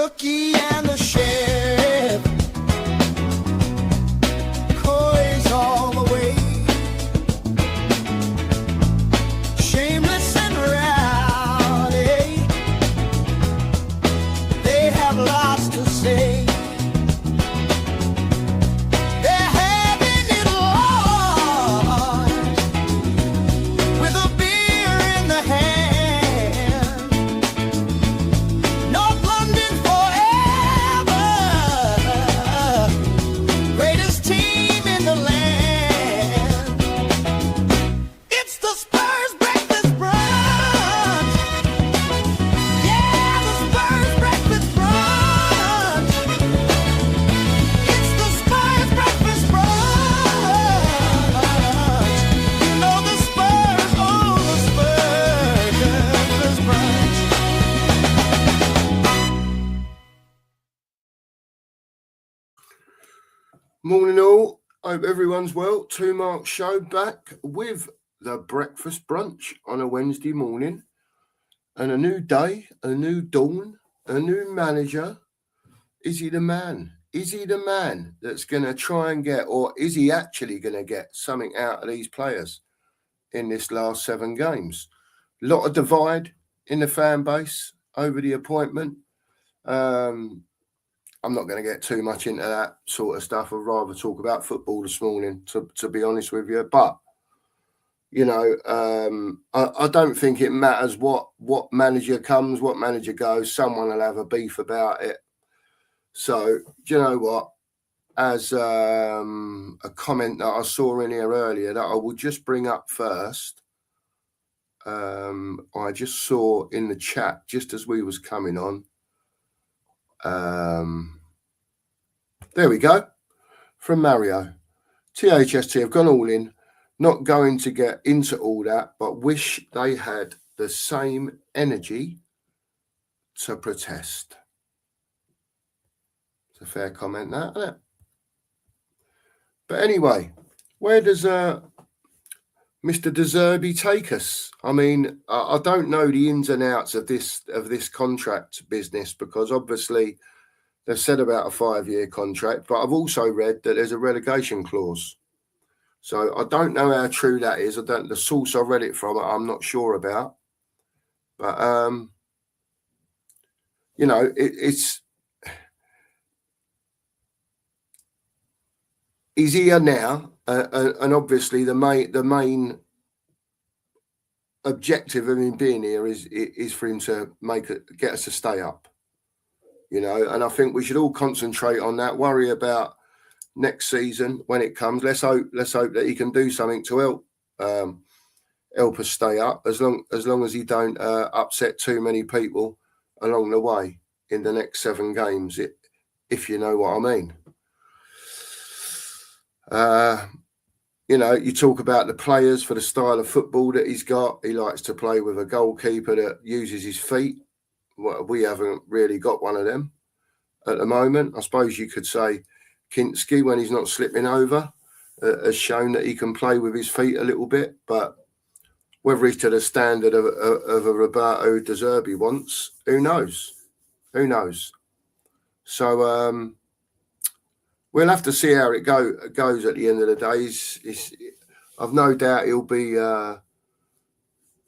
rookie and the sheriff, coys all the way, shameless and rowdy, they have lots to say. They're having it large with a beer in the hand. North London forever, greatest team in the land. It's the Spurs breakfast brunch. Yeah, the Spurs breakfast brunch. It's the Spurs breakfast brunch. You know the Spurs, oh, the Spurs breakfast brunch. Morning all, hope everyone's well. 2 Mark Show back with the breakfast brunch on a Wednesday morning. And a new day, a new dawn, a new manager. Is he the man? Is he the man that's going to try and get, or is he actually going to get something out of these players in this last 7 games? A lot of divide in the fan base over the appointment. I'm not going to get too much into that sort of stuff. I'd rather talk about football this morning, to be honest with you. But, you know, I don't think it matters what manager comes, what manager goes. Someone will have a beef about it. So, do you know what? As a comment that I saw in here earlier that I will just bring up first, I just saw in the chat just as we was coming on. There we go. From Mario. THST have gone all in. Not going to get into all that, but wish they had the same energy to protest. It's a fair comment, that, isn't it? But anyway, where does Mr. Zerbi take us? I mean, I don't know the ins and outs of this contract business, because obviously they've said about a 5-year contract, but I've also read that there's a relegation clause. So I don't know how true that is. The source I read it from, I'm not sure about. But you know, it's he's here now, and obviously the main objective of him being here is for him to get us to stay up. You know, and I think we should all concentrate on that. Worry about next season when it comes. Let's hope that he can do something to help us stay up. As long as he don't upset too many people along the way in the next 7 games, if you know what I mean. You know, you talk about the players for the style of football that he's got. He likes to play with a goalkeeper that uses his feet. Well, we haven't really got one of them at the moment. I suppose you could say Kinski, when he's not slipping over, has shown that he can play with his feet a little bit. But whether he's to the standard of a Roberto De Zerbi wants, who knows? Who knows? So we'll have to see how it goes at the end of the day. I've no doubt he'll be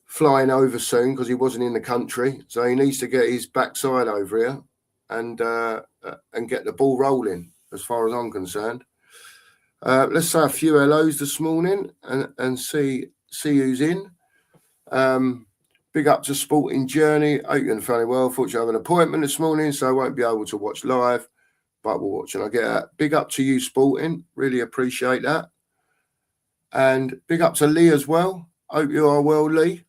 flying over soon, because he wasn't in the country, so he needs to get his backside over here and get the ball rolling, as far as I'm concerned. Let's say a few hellos this morning and see who's in. Big up to Sporting Journey. Hope you're fairly well. Fortunately, I have an appointment this morning, so I won't be able to watch live, but we'll watch and I get that. Big up to you, Sporting. Really appreciate that. And big up to Lee as well. Hope you are well, Lee.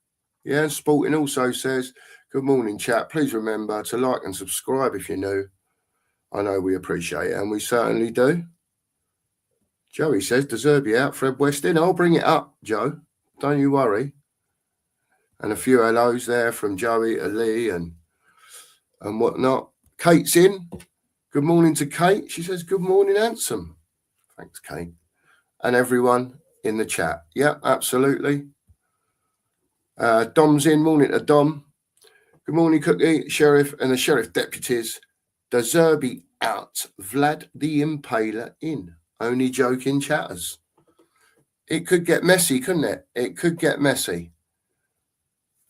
Yeah, Sporting also says, good morning, chat. Please remember to like and subscribe if you're new. I know we appreciate it, and we certainly do. Joey says, De Zerbi out, Fred West in. I'll bring it up, Joe. Don't you worry. And a few hellos there from Joey to Lee and whatnot. Kate's in. Good morning to Kate. She says, good morning, handsome. Thanks, Kate. And everyone in the chat. Yeah, absolutely. Dom's in. Morning to Dom. Good morning, Cookie, Sheriff, and the Sheriff deputies Zerbi out, Vlad the Impaler in. Only joking, chatters. It could get messy, couldn't it? It could get messy.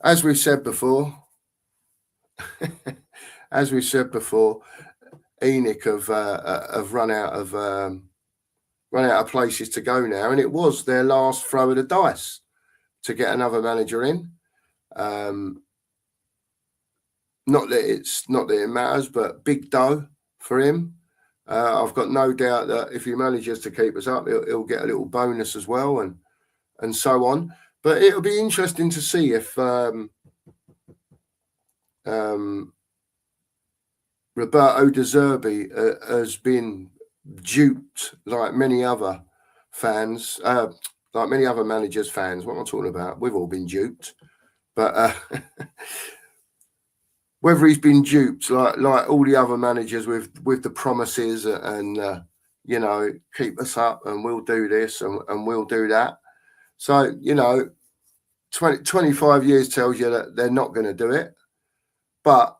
As we've said before, ENIC have run out of places to go now, and it was their last throw of the dice to get another manager in. Not that it matters, but big dough for him. I've got no doubt that if he manages to keep us up, he'll get a little bonus as well, and so on. But it'll be interesting to see if Roberto De Zerbi has been duped like many other fans, like many other managers' fans. What am I talking about? We've all been duped, but whether he's been duped like all the other managers with the promises and keep us up and we'll do this and we'll do that. So 25 years tells you that they're not going to do it, but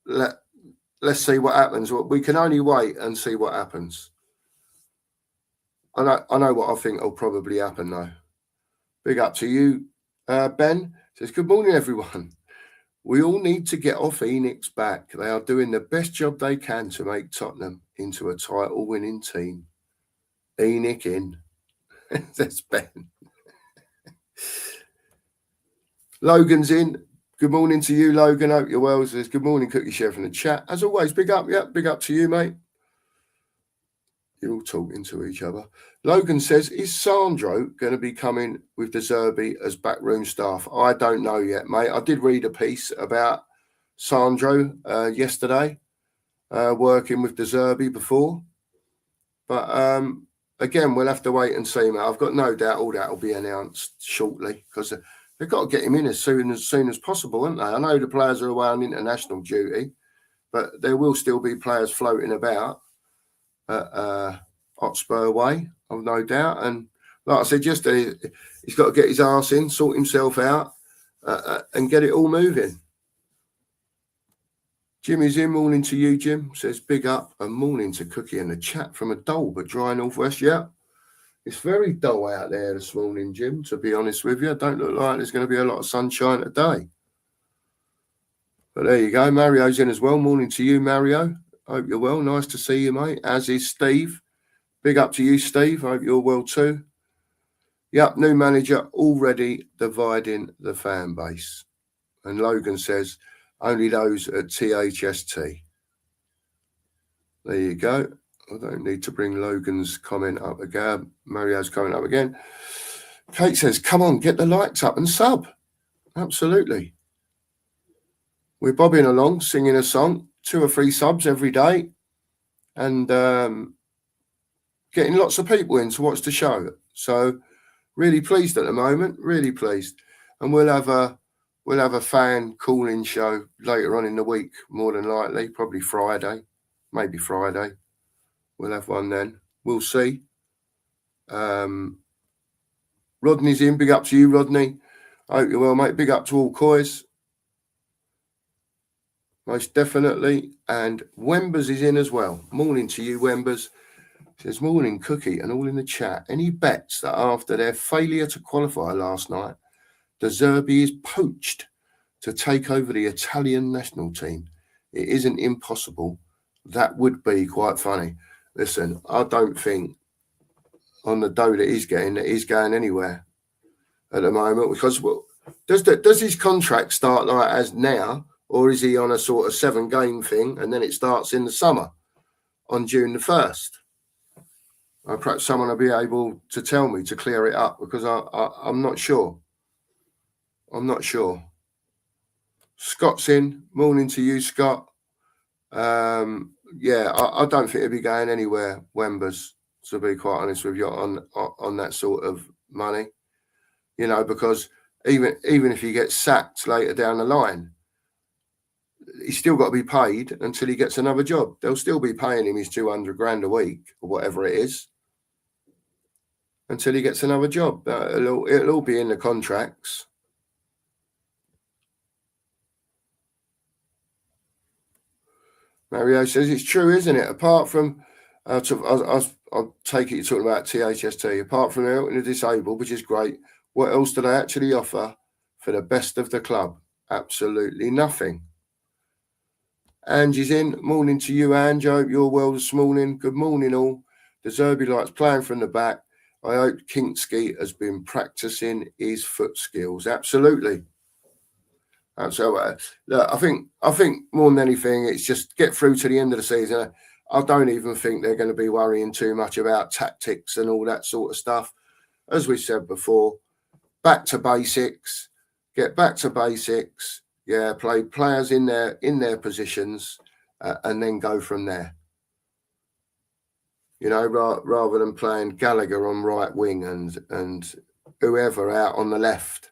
let's see what happens. We can only wait and see what happens. I know what I think will probably happen though. Big up to you, Ben. Says, good morning, everyone. We all need to get off ENIC's back. They are doing the best job they can to make Tottenham into a title-winning team. ENIC in. That's Ben. Logan's in. Good morning to you, Logan. Hope you're well. Says, good morning, Cookie Chef in the chat. As always, big up. Yeah, big up to you, mate. You're all talking to each other. Logan says, is Sandro going to be coming with De Zerbi as backroom staff? I don't know yet, mate. I did read a piece about Sandro yesterday, working with De Zerbi before. But again, we'll have to wait and see, mate. I've got no doubt all that will be announced shortly because they've got to get him in as soon as possible, haven't they? I know the players are away on international duty, but there will still be players floating about at Hotspur way, I've no doubt. And like I said yesterday, he's got to get his arse in, sort himself out, and get it all moving. Jimmy's in. Morning to you, Jim. Says big up and morning to Cookie in the chat from a dull but dry northwest. Yeah, it's very dull out there this morning, Jim, to be honest with you. Don't look like there's going to be a lot of sunshine today. But there you go. Mario's in as well. Morning to you, Mario. Hope you're well. Nice to see you, mate. As is Steve. Big up to you, Steve. Hope you're well too. Yep, new manager already dividing the fan base. And Logan says, only those at THST. There you go. I don't need to bring Logan's comment up again. Mario's comment up again. Kate says, come on, get the likes up and sub. Absolutely. We're bobbing along, singing a song, 2 or 3 subs every day, and getting lots of people in to watch the show. So really pleased at the moment, really pleased. And we'll have a fan call-in show later on in the week, more than likely, probably Friday, maybe Friday. We'll have one then. We'll see. Rodney's in. Big up to you, Rodney. I hope you're well, mate. Big up to all Coys. Most definitely. And Wembers is in as well. Morning to you, Wembers. Says, morning, Cookie, and all in the chat. Any bets that after their failure to qualify last night, De Zerbi is poached to take over the Italian national team? It isn't impossible. That would be quite funny. Listen, I don't think on the dough that he's getting that he's going anywhere at the moment, because does his contract start like as now, or is he on a sort of 7-game thing and then it starts in the summer on June the 1st? Perhaps someone will be able to tell me to clear it up, because I'm not sure. I'm not sure. Scott's in. Morning to you, Scott. Yeah, I don't think he'll be going anywhere, Wembers, to be quite honest with you, on that sort of money. Because even if he gets sacked later down the line, he's still got to be paid until he gets another job. They'll still be paying him his 200 grand a week or whatever it is until he gets another job. It'll all be in the contracts. Mario says it's true, isn't it? Apart from, I'll take it you're talking about THST. Apart from helping the disabled, which is great, what else do they actually offer for the best of the club? Absolutely nothing. Angie's in. Morning to you, Ange. I hope you're well this morning. Good morning, all. The Zerbi likes playing from the back. I hope Kinski has been practicing his foot skills. Absolutely. And so, look, I think more than anything, it's just get through to the end of the season. I don't even think they're going to be worrying too much about tactics and all that sort of stuff. As we said before, back to basics. Get back to basics. Yeah, play players in their positions, and then go from there. You know, rather than playing Gallagher on right wing and whoever out on the left.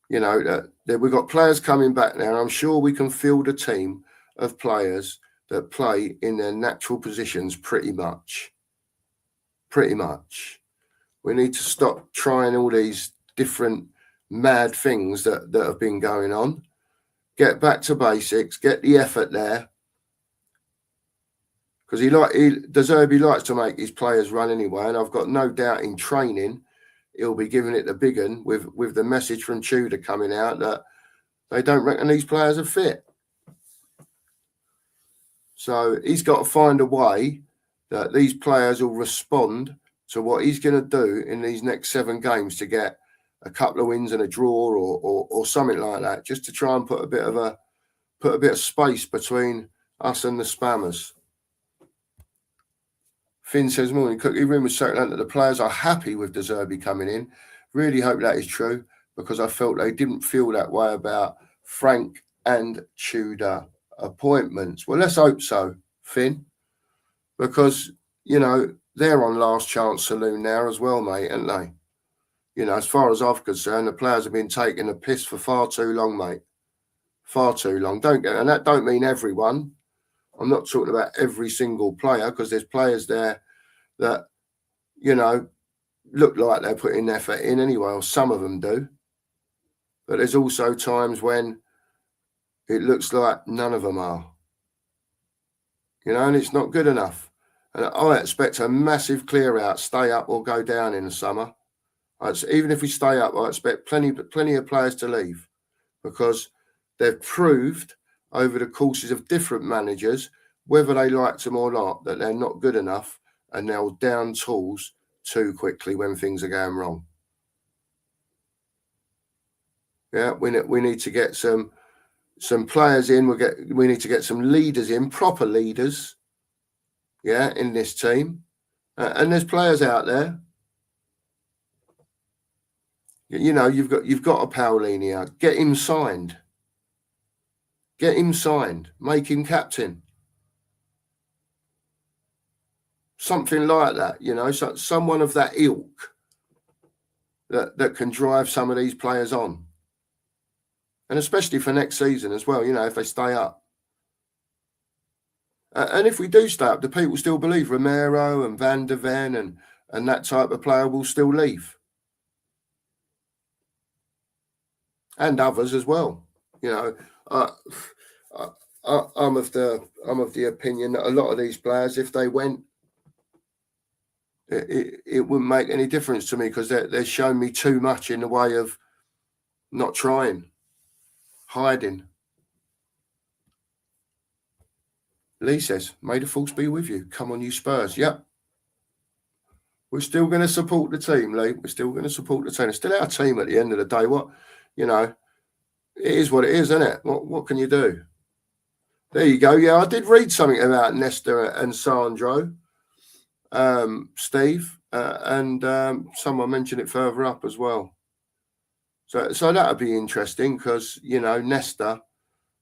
You know, we've got players coming back now. I'm sure we can field a team of players that play in their natural positions pretty much. Pretty much. We need to stop trying all these different mad things that have been going on. Get back to basics, get the effort there. Because Zerbi likes to make his players run anyway, and I've got no doubt in training he'll be giving it the big one with the message from Tudor coming out that they don't reckon these players are fit. So he's got to find a way that these players will respond to what he's going to do in these next 7 games to get a couple of wins and a draw or something like that, just to try and put a bit of space between us and the spammers. Finn says, morning, Cookie Room was circling that the players are happy with Zerbi coming in. Really hope that is true, because I felt they didn't feel that way about Frank and Tudor appointments. Well, let's hope so, Finn, because, you know, they're on last chance saloon now as well, mate, aren't they? You know, as far as I'm concerned, the players have been taking a piss for far too long, mate. Far too long. And that don't mean everyone. I'm not talking about every single player, because there's players there that, you know, look like they're putting effort in anyway, or some of them do. But there's also times when it looks like none of them are. You know, and it's not good enough. And I expect a massive clear out, stay up or go down in the summer. Even if we stay up, I expect plenty of players to leave, because they've proved over the courses of different managers, whether they liked them or not, that they're not good enough, and they'll down tools too quickly when things are going wrong. Yeah, we need to get some players in. We need to get some leaders in, proper leaders. Yeah, in this team, and there's players out there. You know, you've got a Paolini out. Get him signed. Get him signed. Make him captain. Something like that, you know, so someone of that ilk that can drive some of these players on. And especially for next season as well, you know, if they stay up. And if we do stay up, do people still believe Romero and Van der Ven and that type of player will still leave? And others as well. You know, I'm of the opinion that a lot of these players, if they went, it wouldn't make any difference to me, because they're showing me too much in the way of not trying, hiding. Lee says, may the force be with you. Come on, you Spurs. Yep. We're still going to support the team, Lee. We're still going to support the team. It's still our team at the end of the day. What, you know, it is what it is, isn't it? What can you do? There you go. Yeah, I did read something about Nesta and Sandro, Steve, and someone mentioned it further up as well. So that would be interesting, because, you know, Nesta,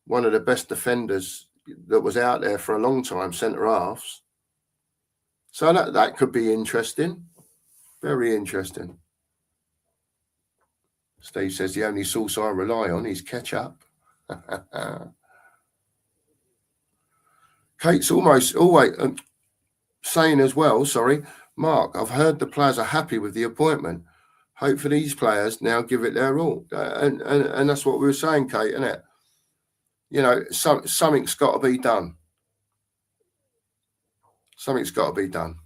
one of the best defenders that was out there for a long time, centre halves. So that could be interesting. Very interesting. Steve says the only sauce I rely on is ketchup. Kate's almost always saying as well, sorry, Mark, I've heard the players are happy with the appointment. Hopefully these players now give it their all. And that's what we were saying, Kate, isn't it? You know, something's got to be done. Something's got to be done.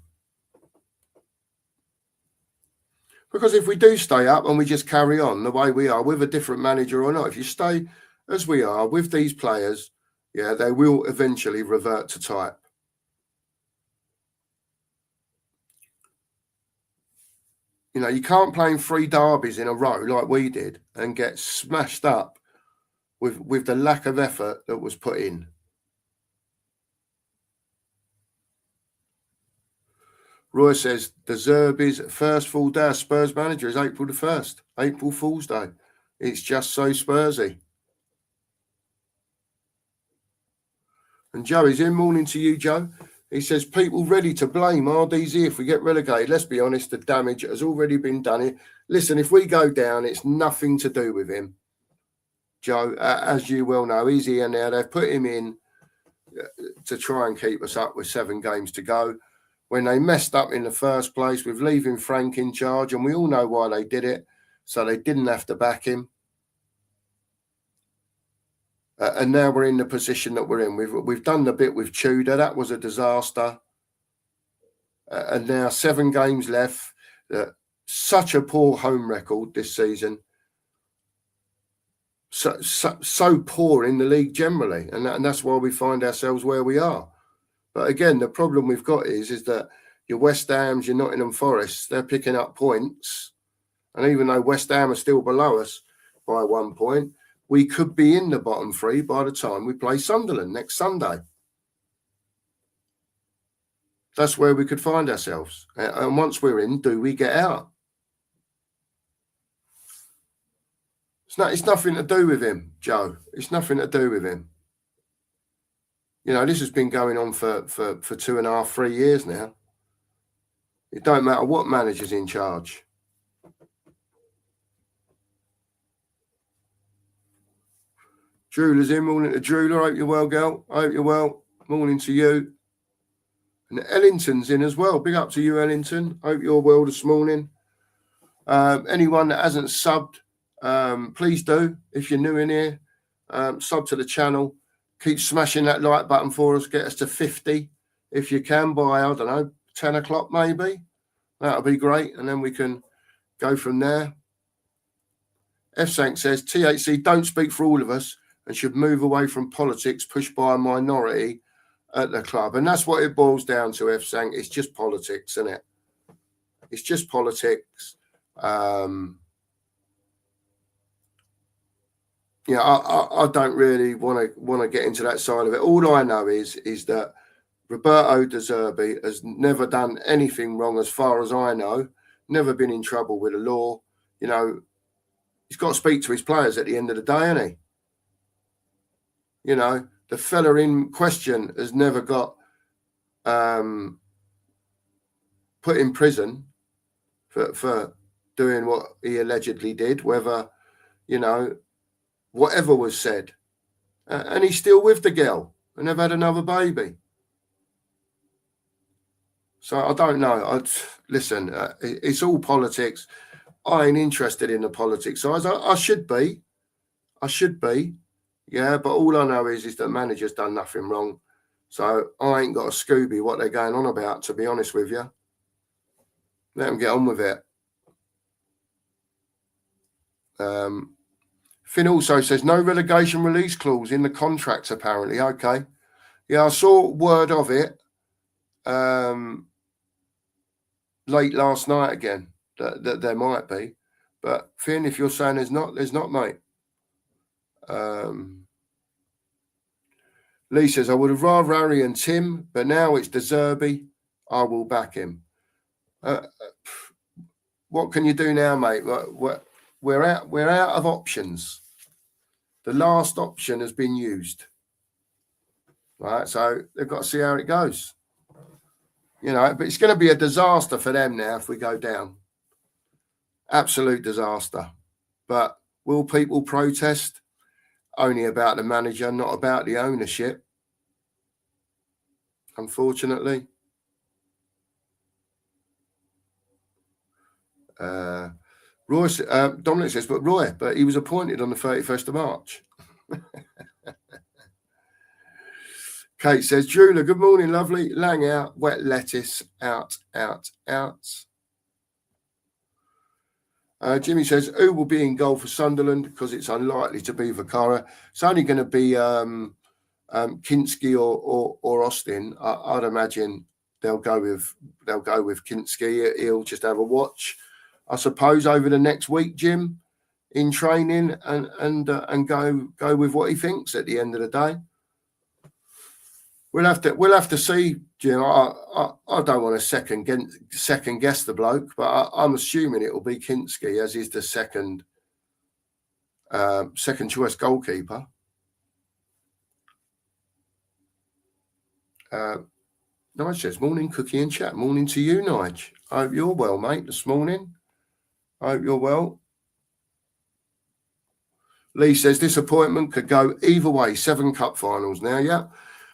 Because if we do stay up and we just carry on the way we are with a different manager or not, if you stay as we are with these players, yeah, they will eventually revert to type. You know, you can't play in 3 derbies in a row like we did and get smashed up with the lack of effort that was put in. Roy says the Zerbi's first full day as Spurs manager is April the 1st, April Fool's Day. It's just so Spursy. And Joey's in. Morning to you, Joe. He says, people ready to blame RDZ if we get relegated. Let's be honest, the damage has already been done here. Listen, if we go down, it's nothing to do with him. Joe, as you well know, he's here now. They've put him in to try and keep us up with 7 games to go. When they messed up in the first place with leaving Frank in charge, and we all know why they did it, so they didn't have to back him. And now we're in the position that we're in. We've done the bit with Tudor. That was a disaster. And now 7 games left. Such a poor home record this season. So poor in the league generally. And that's why we find ourselves where we are. But again, the problem we've got is that your West Hams, your Nottingham Forests, they're picking up points. And even though West Ham are still below us by 1 point, we could be in the bottom 3 by the time we play Sunderland next Sunday. That's where we could find ourselves. And once we're in, do we get out? It's nothing to do with him, Joe. It's nothing to do with him. You know, this has been going on for 2.5, 3 years now. It don't matter what manager's in charge. Drewler's in. Morning to Drewler. Hope you're well, girl. Hope you're well. Morning to you. And Ellington's in as well. Big up to you, Ellington. Hope you're well this morning. Anyone that hasn't subbed, please do. If you're new in here, sub to the channel. Keep smashing that like button for us. Get us to 50 if you can by, I don't know, 10 o'clock maybe. That'll be great. And then we can go from there. F-Sank says, THC don't speak for all of us and should move away from politics pushed by a minority at the club. And that's what it boils down to, F-Sank. It's just politics, isn't it? It's just politics. Yeah, I don't really want to get into that side of it. All I know is that Roberto De Zerbi has never done anything wrong as far as I know, never been in trouble with the law. You know, he's got to speak to his players at the end of the day, hasn't he? You know, the fella in question has never got put in prison for doing what he allegedly did, whether, you know, whatever was said. And he's still with the girl and they've had another baby. So I don't know. Listen, it's all politics. I ain't interested in the politics side. I should be. Yeah, but all I know is that manager's done nothing wrong. So I ain't got a Scooby what they're going on about, to be honest with you. Let them get on with it. Finn also says, no relegation release clause in the contracts, apparently. Okay. Yeah, I saw word of it late last night again, that there might be. But Finn, if you're saying there's not, mate. Lee says, I would have rather Harry and Tim, but now it's De Zerbi. I will back him. What can you do now, mate? We're out of options. The last option has been used. Right, so they've got to see how it goes. You know, but it's going to be a disaster for them now if we go down. Absolute disaster. But will people protest? Only about the manager, not about the ownership. Unfortunately. Dominic says, but he was appointed on the 31st of March. Kate says, Drula, good morning, lovely. Lang out, wet lettuce, out. Jimmy says, who will be in goal for Sunderland? Because it's unlikely to be Vicara. It's only going to be Kinski or Austin. I'd imagine they'll go with Kinski. He'll just have a watch, I suppose, over the next week, Jim, in training and go with what he thinks at the end of the day. We'll have to see, Jim. I don't want to second guess the bloke, but I'm assuming it will be Kinski as he's the second choice goalkeeper. Nige says, morning, Cookie and chat. Morning to you, Nige. I hope you're well, mate, this morning. I hope you're well. Lee says, this appointment could go either way. 7 cup finals now, yeah.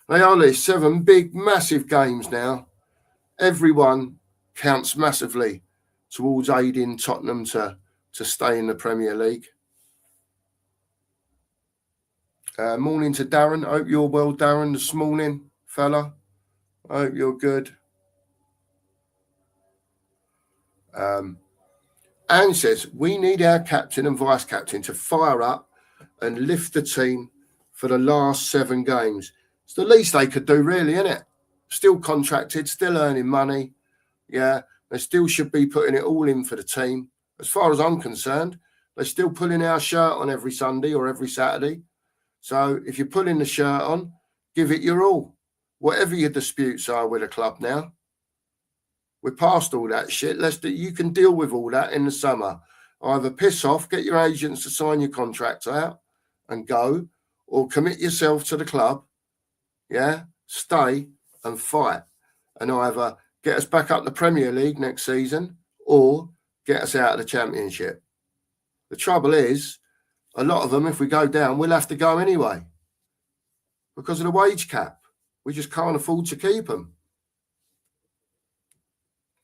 They are, Lee. 7 big, massive games now. Everyone counts massively towards aiding Tottenham to stay in the Premier League. Morning to Darren. Hope you're well, Darren, this morning, fella. I hope you're good. Anne says, we need our captain and vice-captain to fire up and lift the team for the last 7 games. It's the least they could do, really, isn't it? Still contracted, still earning money. Yeah, they still should be putting it all in for the team. As far as I'm concerned, they're still pulling our shirt on every Sunday or every Saturday. So if you're putting the shirt on, give it your all. Whatever your disputes are with a club now, we're past all that shit. You can deal with all that in the summer. Either piss off, get your agents to sign your contract out and go, or commit yourself to the club. Yeah, stay and fight, and either get us back up the Premier League next season or get us out of the Championship. The trouble is, a lot of them, if we go down, we'll have to go anyway because of the wage cap. We just can't afford to keep them.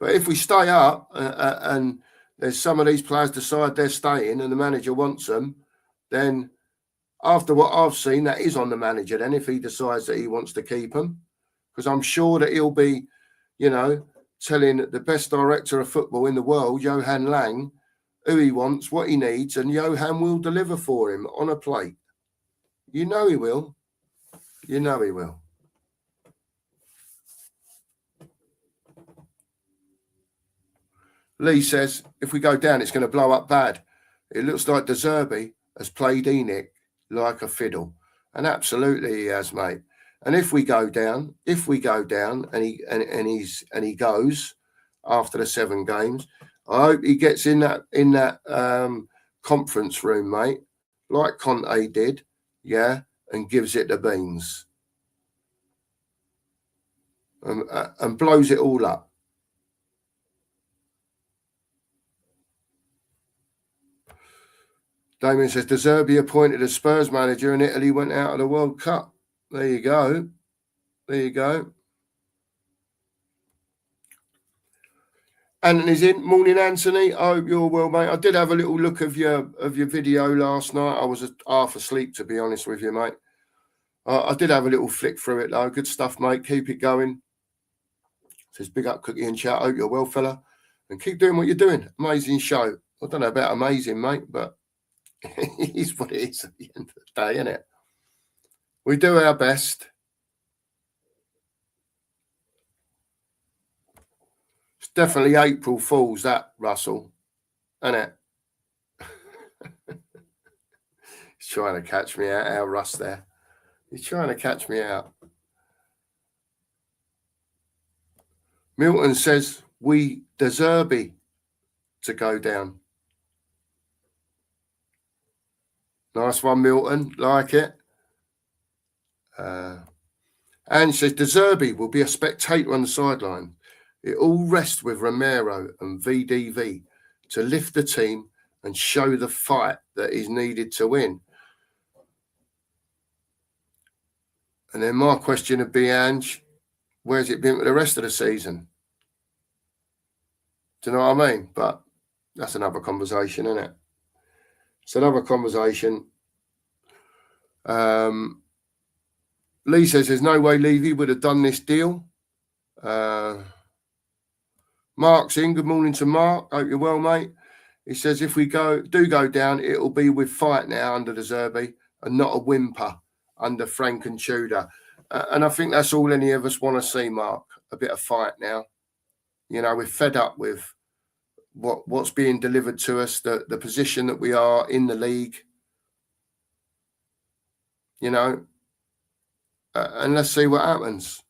But if we stay up and there's some of these players decide they're staying and the manager wants them, then after what I've seen, that is on the manager then if he decides that he wants to keep them. Because I'm sure that he'll be, telling the best director of football in the world, Johan Lang, who he wants, what he needs, and Johan will deliver for him on a plate. You know he will. You know he will. Lee says, if we go down, it's going to blow up bad. It looks like Zerbi has played Enoch like a fiddle. And absolutely he has, mate. And if we go down and he goes after the 7 games, I hope he gets in that conference room, mate, like Conte did, yeah, and gives it the beans. And blows it all up. Damien says, Zerbi appointed as Spurs manager and Italy went out of the World Cup. There you go. There you go. Anthony's in. Morning, Anthony. I hope you're well, mate. I did have a little look of your video last night. I was half asleep, to be honest with you, mate. I did have a little flick through it, though. Good stuff, mate. Keep it going. Says, big up, Cookie and chat. Hope you're well, fella. And keep doing what you're doing. Amazing show. I don't know about amazing, mate, but it is what it is at the end of the day, isn't it? We do our best. It's definitely April Fool's, that, Russell, isn't it? He's trying to catch me out, our Russ there. He's trying to catch me out. Milton says, we deserve to go down. Nice one, Milton. Like it. Anne says, Zerbi will be a spectator on the sideline. It all rests with Romero and VDV to lift the team and show the fight that is needed to win. And then my question would be, Ange, where's it been for the rest of the season? Do you know what I mean? But that's another conversation, isn't it? It's another conversation. Lee says there's no way Levy would have done this deal. Mark's in. Good morning to Mark. Hope you're well, mate. He says if we do go down, it'll be with fight now under the Zerbi and not a whimper under Frank and Tudor. And I think that's all any of us want to see, Mark. A bit of fight now. You know, we're fed up with what's being delivered to us, the position that we are in the league. You know, and let's see what happens.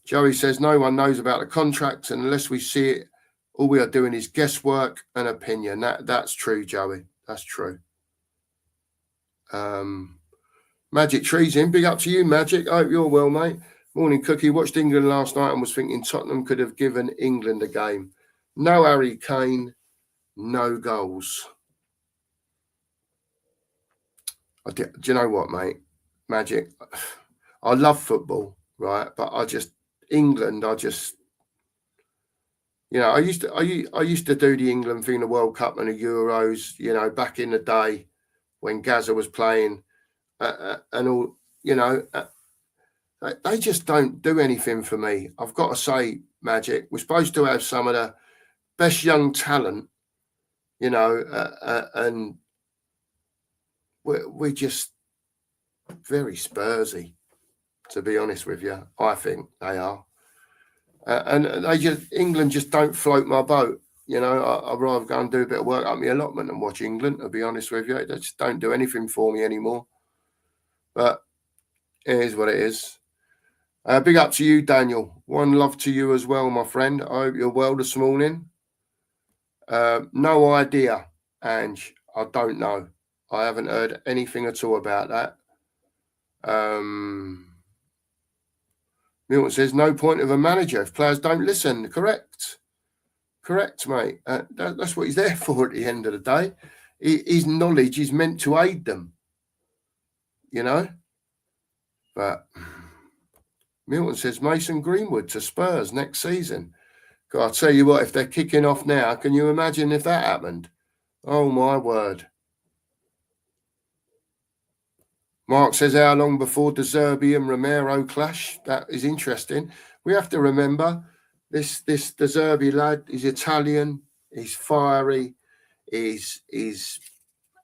Joey says no one knows about the contract, and unless we see it, all we are doing is guesswork and opinion. That's true, Joey. That's true. Magic Trees in. Big up to you, Magic. I hope you're well, mate. Morning, Cookie. Watched England last night and was thinking Tottenham could have given England a game. No Harry Kane, no goals. Do you know what, mate? Magic. I love football, right? But England, you know, I used to do the England thing, the World Cup and the Euros, you know, back in the day when Gaza was playing and all, you know, they just don't do anything for me. I've got to say, Magic, we're supposed to have some of the best young talent, you know, and we're just very Spursy, to be honest with you. I think they are. And England just don't float my boat. You know, I'd rather go and do a bit of work up my allotment and watch England, to be honest with you. They just don't do anything for me anymore. But it is what it is. Big up to you, Daniel. One love to you as well, my friend. I hope you're well this morning. No idea, Ange. I don't know. I haven't heard anything at all about that. Milton says, no point of a manager if players don't listen. Correct, mate. That's what he's there for at the end of the day. His knowledge is meant to aid them, you know. But Milton says, Mason Greenwood to Spurs next season. God, I'll tell you what, if they're kicking off now, can you imagine if that happened? Oh, my word. Mark says, how long before the Zerbi and Romero clash? That is interesting. We have to remember this the Zerbi lad is Italian, he's fiery, he's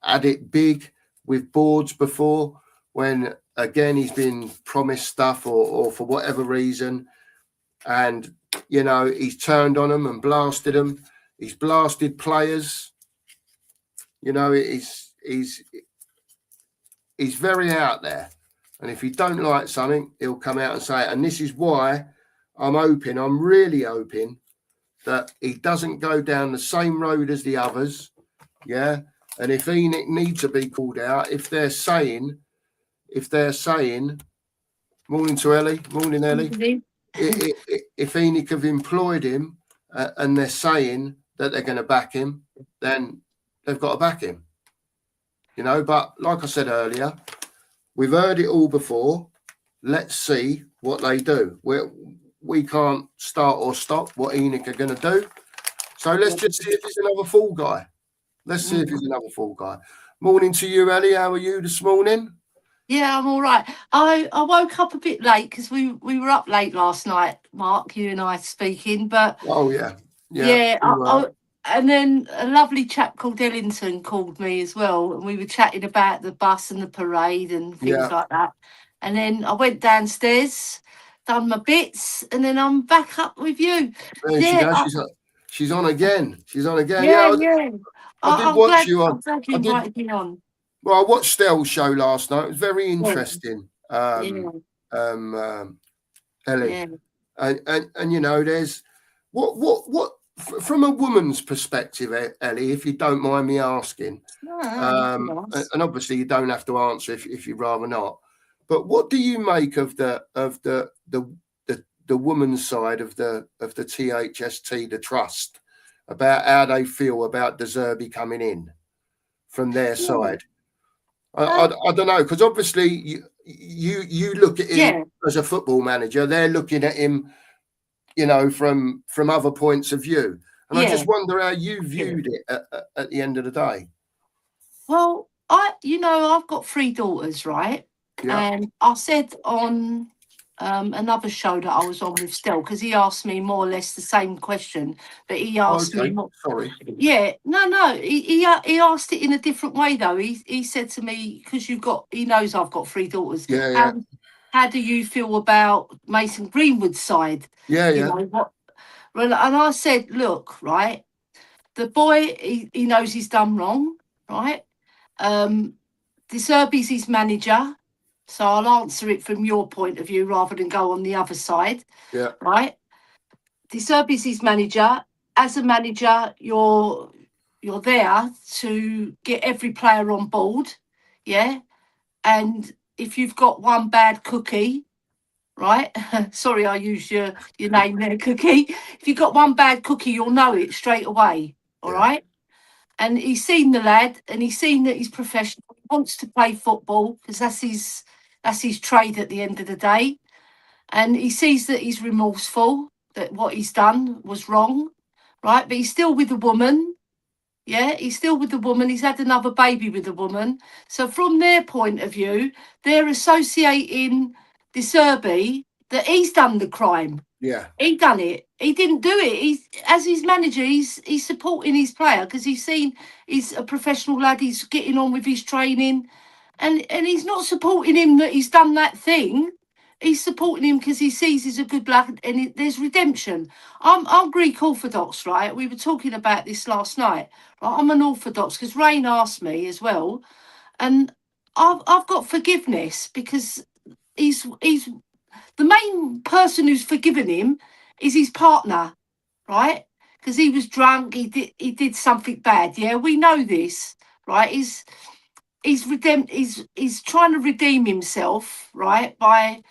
had it big with boards before when, again, he's been promised stuff or for whatever reason. And, you know, he's turned on them and blasted them. He's blasted players. You know, he's very out there. And if he don't like something, he'll come out and say it. And this is why I'm really hoping that he doesn't go down the same road as the others. Yeah. And if Enoch needs to be called out, if they're saying, morning to Ellie, morning Ellie. If Enoch have employed him and they're saying that they're going to back him, then they've got to back him. You know, but like I said earlier, we've heard it all before. Let's see what they do. We can't start or stop what Enoch are going to do. So let's just see if he's another fool guy. Morning to you, Ellie. How are you this morning? Yeah, I'm all right. I woke up a bit late because we were up late last night, Mark, you and I speaking. But oh, yeah. And then a lovely chap called Ellington called me as well, and we were chatting about the bus and the parade and things like that. And then I went downstairs, done my bits, and then I'm back up with you. There she's on again. Yeah. I did watch you on. I'm glad you invited me on. Well, I watched Stell's show last night. It was very interesting. Ellie. Yeah. And you know, there's what from a woman's perspective, Ellie, if you don't mind me asking, and obviously you don't have to answer if you'd rather not. But what do you make of the woman's side of the THST, the trust, about how they feel about De Zerbi coming in from their side? I don't know, because obviously you look at him as a football manager. They're looking at him, you know, from other points of view. And I just wonder how you viewed it at the end of the day. Well, I've got 3 daughters, right? And I said on another show that I was on with Stel, because he asked me more or less the same question, but he asked me more. Sorry. Yeah, no, he asked it in a different way though. He said to me, because he knows I've got 3 daughters. Yeah. How do you feel about Mason Greenwood's side? Yeah. You know what? Well, and I said, look, right, the boy, he knows he's done wrong, right? De Zerbi's his manager, so I'll answer it from your point of view rather than go on the other side. Yeah. Right? De Zerbi's his manager. As a manager, you're there to get every player on board, yeah. And if you've got one bad cookie, right? Sorry, I use your name there, Cookie. If you've got one bad cookie, you'll know it straight away. All right. And he's seen the lad, and he's seen that he's professional. He wants to play football because that's his trade at the end of the day. And he sees that he's remorseful, that what he's done was wrong, right? But he's still with the woman. Yeah, he's still with the woman. He's had another baby with the woman. So from their point of view, they're associating De Zerbi that he's done the crime. Yeah. He done it. He didn't do it. He's, as his manager, he's supporting his player because he's seen he's a professional lad. He's getting on with his training, and he's not supporting him that he's done that thing. He's supporting him because he sees he's a good lad, and there's redemption. I'm Greek Orthodox, right? We were talking about this last night. Right? I'm an Orthodox because Rain asked me as well, and I've got forgiveness because he's the main person who's forgiven him is his partner, right? Because he was drunk, he did something bad. Yeah, we know this, right? He's trying to redeem himself, right, by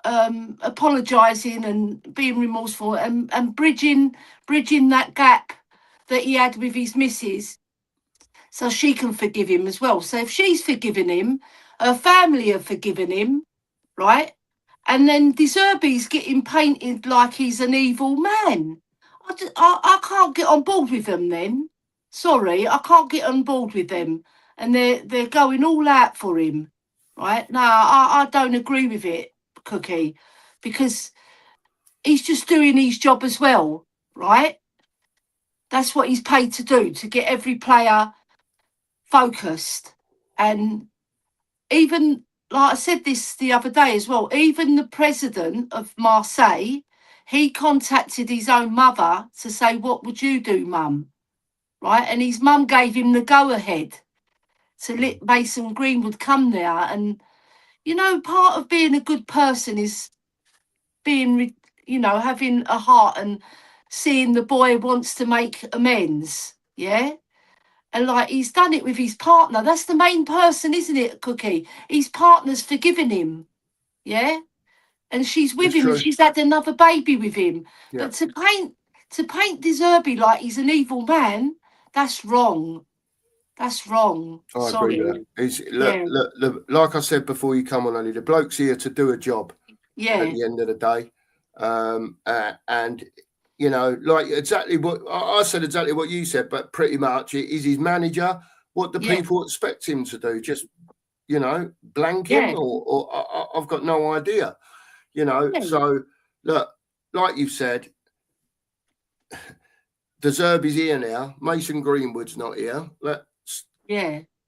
apologizing and being remorseful and bridging that gap that he had with his missus, so she can forgive him as well. So if she's forgiven him, her family have forgiven him, right? And then De Zerbi's getting painted like he's an evil man. I can't get on board with them then. Sorry, I can't get on board with them. And they're going all out for him, right? No, I don't agree with it, Cookie, because he's just doing his job as well, right? That's what he's paid to do, to get every player focused. And even, like I said this the other day as well, even the president of Marseille, he contacted his own mother to say, what would you do, mum? Right? And his mum gave him the go-ahead to let Mason Greenwood come there. And, you know, part of being a good person is being, having a heart and seeing the boy wants to make amends, yeah? And like he's done it with his partner. That's the main person, isn't it, Cookie? His partner's forgiven him. Yeah. And she's with him, and she's had another baby with him. Yeah. But to paint De Zerbi like he's an evil man, that's wrong. That's wrong. I Sorry. agree with that. Look, like I said before you come on, Ollie, the bloke's here to do a job. Yeah. At the end of the day. And you know, like exactly what I said, exactly what you said, but pretty much it is his manager. What the people expect him to do, just, blank him, or I've got no idea, So look, like you said, De Zerbi's here now. Mason Greenwood's not here.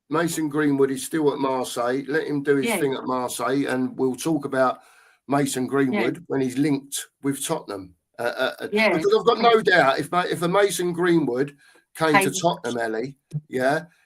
Mason Greenwood is still at Marseille. Let him do his thing at Marseille, and we'll talk about Mason Greenwood when he's linked with Tottenham. Because I've got no doubt if a Mason Greenwood came to Tottenham, Ellie,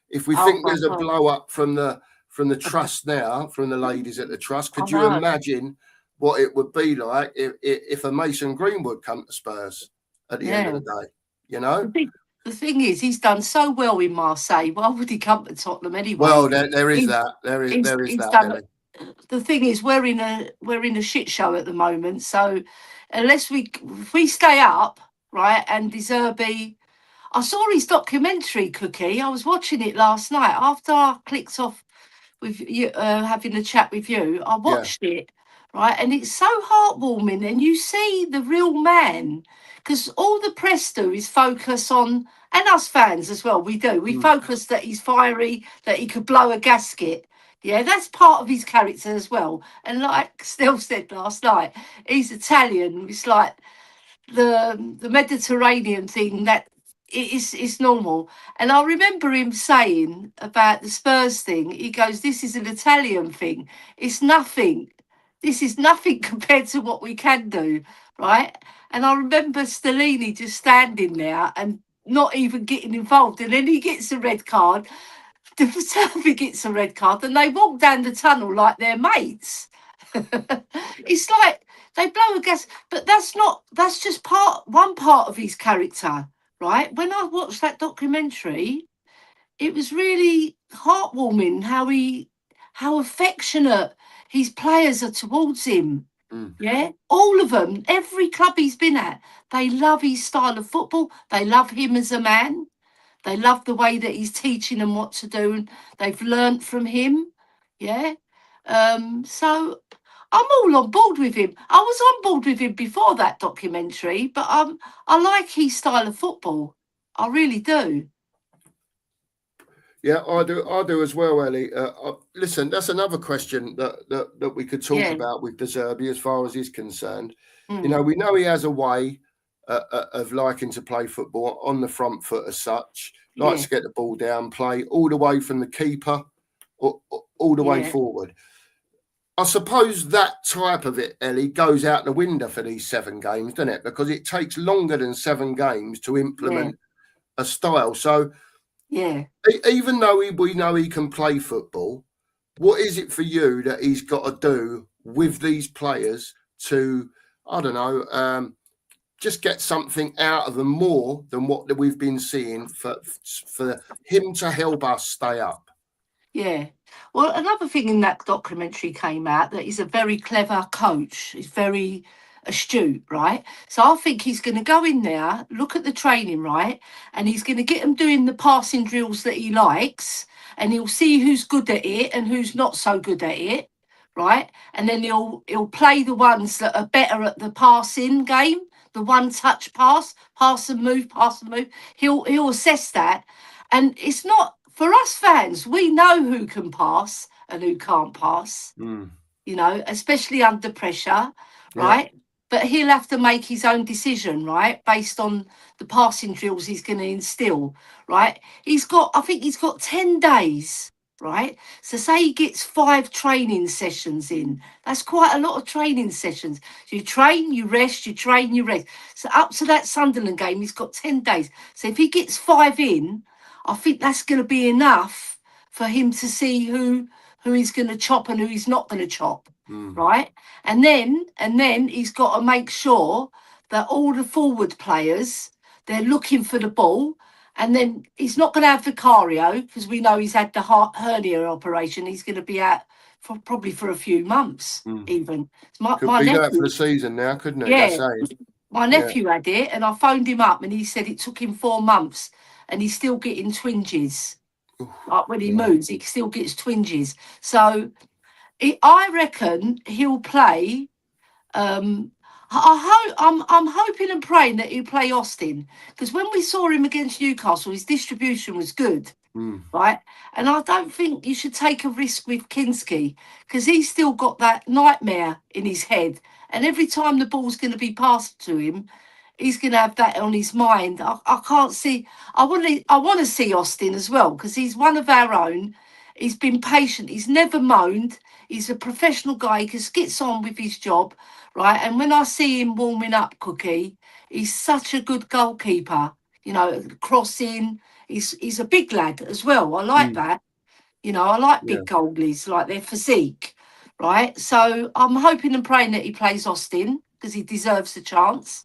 if we think there's a blow up from the trust now, from the ladies at the trust, could you imagine what it would be like if a Mason Greenwood come to Spurs at the end of the day? The thing is, he's done so well in Marseille. Why would he come to Tottenham anyway? Well, there is that. There is that. The thing is, we're in a shit show at the moment. So unless if we stay up, right, and De Zerbi, I saw his documentary, Cookie. I was watching it last night after I clicked off with you, having a chat with you. I watched it, right, and it's so heartwarming, and you see the real man, because all the press do is focus on, and us fans as well, we focus that he's fiery, that he could blow a gasket. Yeah, that's part of his character as well. And like Stell said last night, he's Italian. It's like the Mediterranean thing that it's normal. And I remember him saying about the Spurs thing. He goes, "This is an Italian thing. It's nothing. This is nothing compared to what we can do, right?" And I remember Stellini just standing there and not even getting involved. And then he gets a red card. The Zerbi gets a red card, and they walk down the tunnel like they're mates. It's like they blow a gas, but that's just one part of his character, right? When I watched that documentary, it was really heartwarming how affectionate his players are towards him. Yeah, all of them, every club he's been at, they love his style of football. They love him as a man. They love the way that he's teaching them what to do, and they've learnt from him. Yeah. So I'm all on board with him. I was on board with him before that documentary, but I like his style of football. I really do. Yeah, I do as well, Ellie. Listen, that's another question that we could talk about with De Zerbi as far as he's concerned. You know, we know he has a way of liking to play football on the front foot as such, likes to get the ball down, play all the way from the keeper, all the way forward. I suppose that type of it, Ellie, goes out the window for these 7 games, doesn't it? Because it takes longer than 7 games to implement a style. So, even though we know he can play football, what is it for you that he's got to do with these players to, I don't know, just get something out of them more than what we've been seeing for him to help us stay up? Yeah. Well, another thing in that documentary came out that he's a very clever coach. He's very astute, right? So I think he's going to go in there, look at the training, right? And he's going to get them doing the passing drills that he likes, and he'll see who's good at it and who's not so good at it, right? And then he'll play the ones that are better at the passing game, the one-touch pass and move, pass and move. He'll assess that. And it's not, for us fans, we know who can pass and who can't pass, you know, especially under pressure, right? But he'll have to make his own decision, right? Based on the passing drills he's going to instill, right? I think he's got 10 days, right? So say he gets 5 training sessions in. That's quite a lot of training sessions. So you train, you rest, you train, you rest. So up to that Sunderland game, he's got 10 days. So if he gets 5 in, I think that's going to be enough for him to see who he's going to chop and who he's not going to chop, right? And then he's got to make sure that all the forward players, they're looking for the ball. And then he's not going to have Vicario because we know he's had the hernia operation. He's going to be out probably for a few months even. Could be that for the season now, couldn't he? Yeah. My nephew had it, and I phoned him up and he said it took him 4 months. And he's still getting twinges. Like when he moves, he still gets twinges. So I reckon he'll play. I'm hoping and praying that he'll play Austin, because when we saw him against Newcastle, his distribution was good, right? And I don't think you should take a risk with Kinski because he's still got that nightmare in his head, and every time the ball's going to be passed to him, he's going to have that on his mind. I can't see. I want to see Austin as well because he's one of our own. He's been patient. He's never moaned. He's a professional guy. He just gets on with his job, right? And when I see him warming up, Cookie, he's such a good goalkeeper. You know, crossing. He's a big lad as well. I like that. You know, I like big goalies, like their physique, right? So I'm hoping and praying that he plays Austin because he deserves a chance.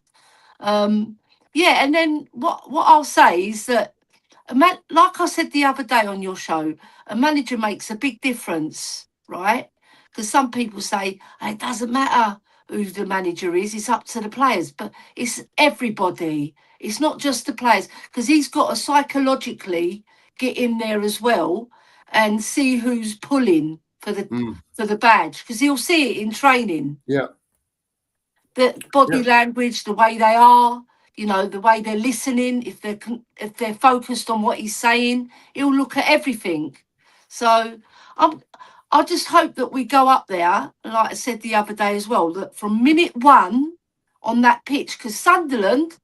And then what I'll say is that, like I said the other day on your show, a manager makes a big difference, right? Because some people say it doesn't matter who the manager is, it's up to the players, but it's everybody. It's not just the players, because he's got to psychologically get in there as well and see who's pulling for the badge, because he'll see it in training. The body language, the way they are, you know, the way they're listening, if they're focused on what he's saying, he'll look at everything. So I just hope that we go up there, like I said the other day as well, that from minute one on that pitch, because Sunderland,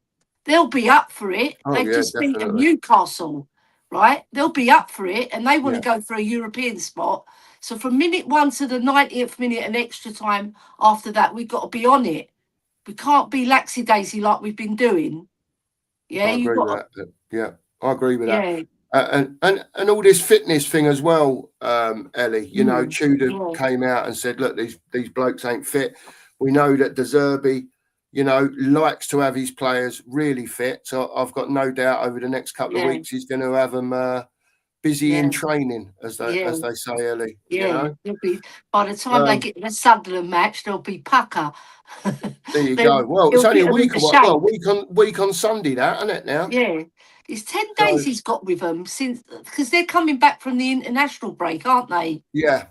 they'll be up for it. Oh, They've yeah, just beaten definitely. Newcastle, right? They'll be up for it, and they want Yeah. to go for a European spot. So from minute one to the 90th minute and extra time after that, we've got to be on it. We can't be laxy-daisy like we've been doing. Yeah, I you've agree with got that. Yeah, I agree with that. yeah, And all this fitness thing as well, Ellie. You know, Tudor yeah, came out and said, "Look, these blokes ain't fit." We know that the Zerbi, you know, likes to have his players really fit. So I've got no doubt over the next couple of yeah, weeks he's going to have them busy in yeah, training, as yeah. they say, Ellie. You Yeah, know. they'll be by the time they get the Sunderland match, they'll be pucker. There you They'll go. Well, it's he'll only get a them week into or what? Well, shape. week on Sunday, that, isn't it now? Yeah, it's 10 days So he's got with them since because they're coming back from the international break, aren't they? yeah,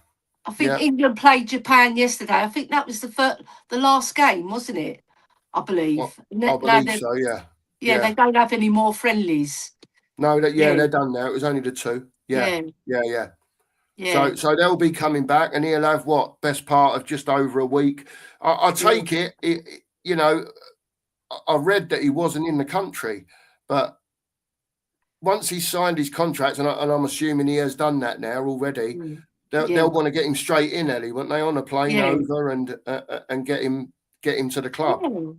I think yeah. England played Japan yesterday. I think that was the last game, wasn't it? I I, believe. I Now believe so. Yeah, yeah, they yeah. don't have any more friendlies. No, Yeah, they're done now. It was only the two. Yeah, yeah, yeah. yeah, So they'll be coming back, and he'll have what best part of just over a week. I yeah, take it. You know, I read that he wasn't in the country, but once he's signed his contract, and I'm assuming he has done that now already, mm, they'll yeah, want to get him straight in, Ellie, won't they? On a plane yeah, over and get him to the club. yeah,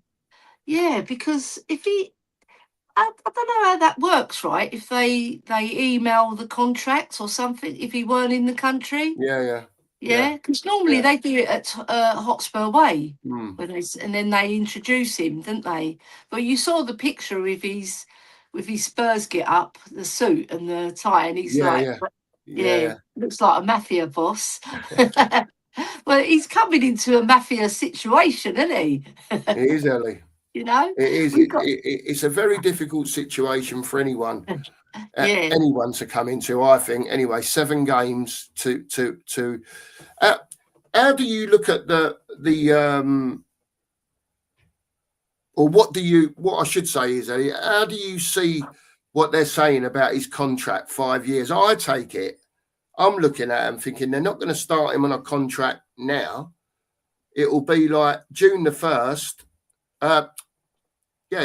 yeah. Because if he I don't know how that works, right? If they email the contracts or something, if he weren't in the country, Yeah. yeah, because normally they do it at Hotspur Way Mm. when and then they introduce him, don't they? But you saw the picture with his Spurs get up, the suit and the tie, and he's like, yeah, Yeah. looks like a mafia boss. Well, he's coming into a mafia situation, isn't he? It is, Ellie. You know, It is. we've got It's a very difficult situation for anyone yeah, to come into. I think anyway. 7 games to. How do you look at or what I should say is, Ellie, how do you see what they're saying about his contract, 5 years? I take it. I'm looking at him thinking they're not going to start him on a contract now. It will be like June the 1st.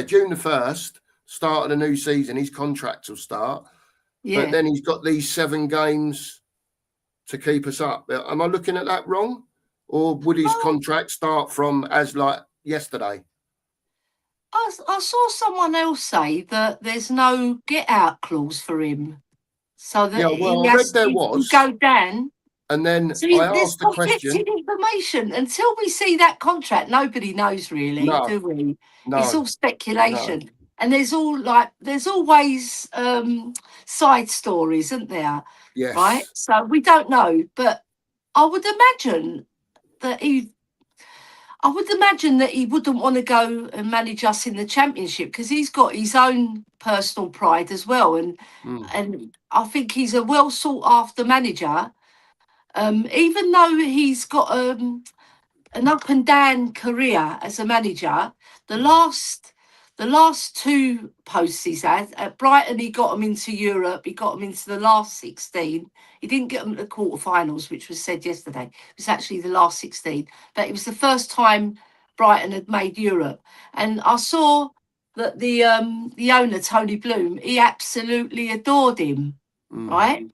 June the 1st, start of the new season, his contract will start. yeah. But then he's got these 7 games to keep us up. Am I looking at that wrong? Or would his contract start from as like yesterday? I saw someone else say that there's no get out clause for him, so that Yeah, well, he I read has there to was. go down. And then So I there's asked the conflicting question. information until we see that contract. Nobody knows really, No, do we? It's no, all speculation, and there's always side stories, isn't there? Right? Yes. So we don't know, but I would imagine that he wouldn't want to go and manage us in the championship because he's got his own personal pride as well, and I think he's a well sought after manager. Even though he's got an up and down career as a manager, the last 2 posts he's had at Brighton, he got them into Europe. He got them into the last 16. He didn't get them to the quarterfinals, which was said yesterday. It was actually the last 16, but it was the first time Brighton had made Europe. And I saw that the owner Tony Bloom, he absolutely adored him, right?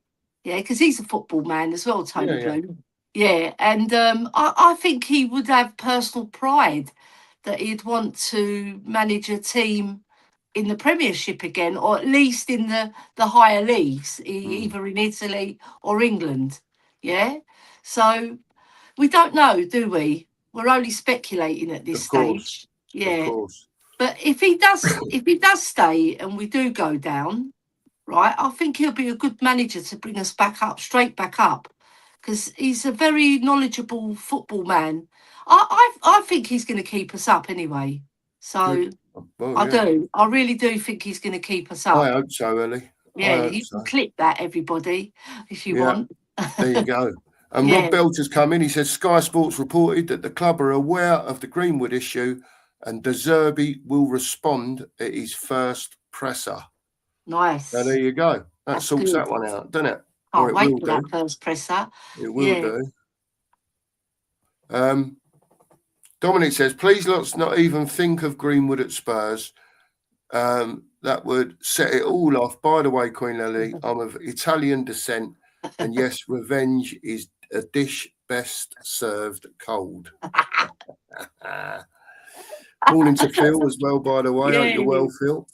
Yeah, because he's a football man as well, Tony Bloom. Yeah, and I think he would have personal pride that he'd want to manage a team in the Premiership again, or at least in the higher leagues, either in Italy or England. Yeah, so we don't know, do we? We're only speculating at this Of course. stage. Yeah, Of course. but if he does stay and we do go down, right, I think he'll be a good manager to bring us straight back up, because he's a very knowledgeable football man. I think he's going to keep us up anyway. So Good. Well, I do. I really do think he's going to keep us up. I hope so, Ellie. Yeah, you can clip that, everybody, if you want. There you go. And Rob Belter's come in. He says Sky Sports reported that the club are aware of the Greenwood issue and De Zerbi will respond at his first presser. Nice. So there you go. That sorts good. that one out, doesn't it? Can't it wait will for do. that first presser. It will Yeah. do. Dominic says, please let's not even think of Greenwood at Spurs. That would set it all off. By the way, Queen Lily, I'm of Italian descent, and yes, revenge is a dish best served cold. Morning to Phil as well, by the way. Hope you're well, Phil.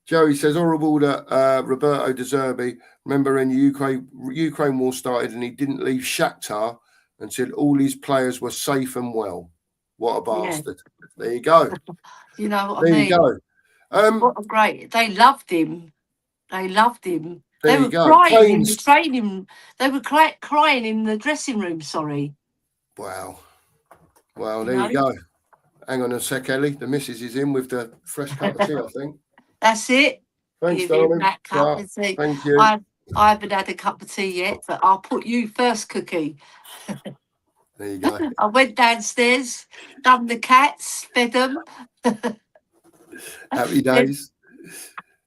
Joey says, horrible that Roberto De Zerbi, remember when the Ukraine war started and he didn't leave Shakhtar until all his players were safe and well. What a bastard. Yeah. There you go. You know what there I mean? There you go. What a great. They loved him. They loved him. There They you were go. crying in the training. They were crying in the dressing room, sorry. Wow. Well, there you go. Hang on a sec, Ellie. The missus is in with the fresh cup of tea, I think. That's it. Thanks, darling. That cup of tea. Thank you. I haven't had a cup of tea yet, but I'll put you first, Cookie. There you go. I went downstairs, done the cats, fed them. Happy days.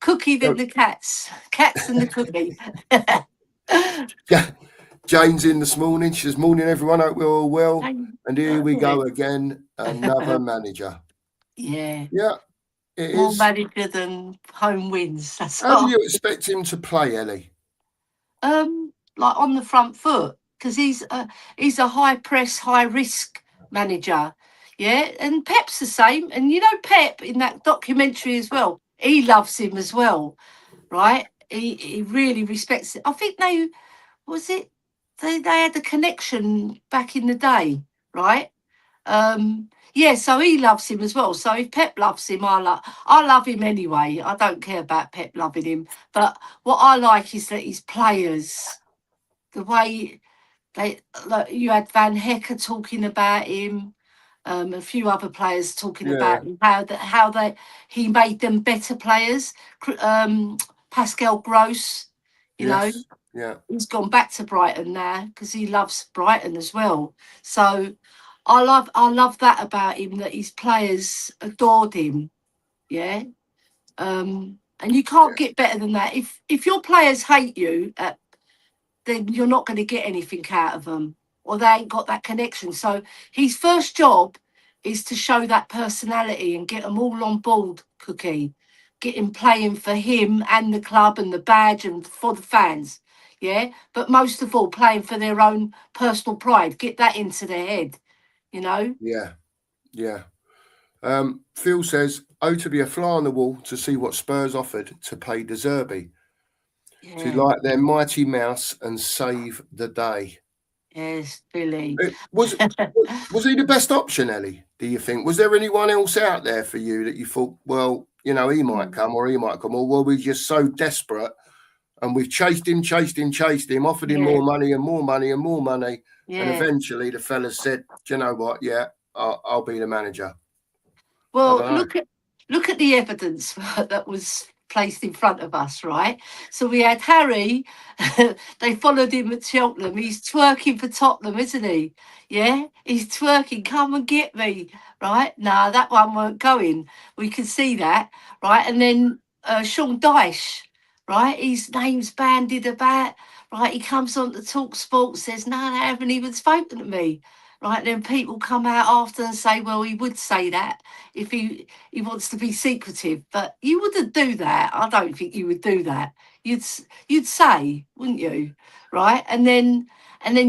Cookie then the cats. Cats and the cookie. Yeah. Jane's in this morning. She says, morning, everyone. Hope we're all well. And here we go again. Another manager. Yeah. Yeah. It More is. manager than home wins. That's How do you expect him to play, Ellie? Like on the front foot, because he's a high press, high risk manager. Yeah. And Pep's the same. And you know Pep in that documentary as well. He loves him as well. Right? He really respects it. I think they had a connection back in the day, right? Yeah, so he loves him as well. So if Pep loves him, I love him anyway. I don't care about Pep loving him. But what I like is that his players, the way you had Van Hecker talking about him, a few other players talking about him, how he made them better players. Pascal Gross, you know. Yeah. He's gone back to Brighton now because he loves Brighton as well. So I love that about him, that his players adored him. Yeah. And you can't get better than that. If your players hate you, then you're not going to get anything out of them, or they ain't got that connection. So his first job is to show that personality and get them all on board, Cookie. Get him playing for him and the club and the badge and for the fans. Yeah, but most of all, playing for their own personal pride. Get that into their head, you know? Yeah. Phil says, to be a fly on the wall to see what Spurs offered to pay De Zerbi. To like their mighty mouse and save the day. Yes, Billy. Was he the best option, Ellie, do you think? Was there anyone else out there for you that you thought, well, you know, he might come, or were we just so desperate? And we've chased him, offered him more money and more money and more money. Yeah. And eventually the fellas said, do you know what? Yeah, I'll be the manager. Well, look at the evidence that was placed in front of us, right? So we had Harry, they followed him at Cheltenham. He's twerking for Tottenham, isn't he? Yeah, he's twerking, come and get me, right? Nah, that one weren't going. We can see that, right? And then Sean Dyche, right? His name's bandied about, right? He comes on to Talk Sport, says, no, they haven't even spoken to me. Right, then people come out after and say, well, he would say that if he wants to be secretive, but you wouldn't do that. I don't think you would do that. You'd say, wouldn't you? Right, and then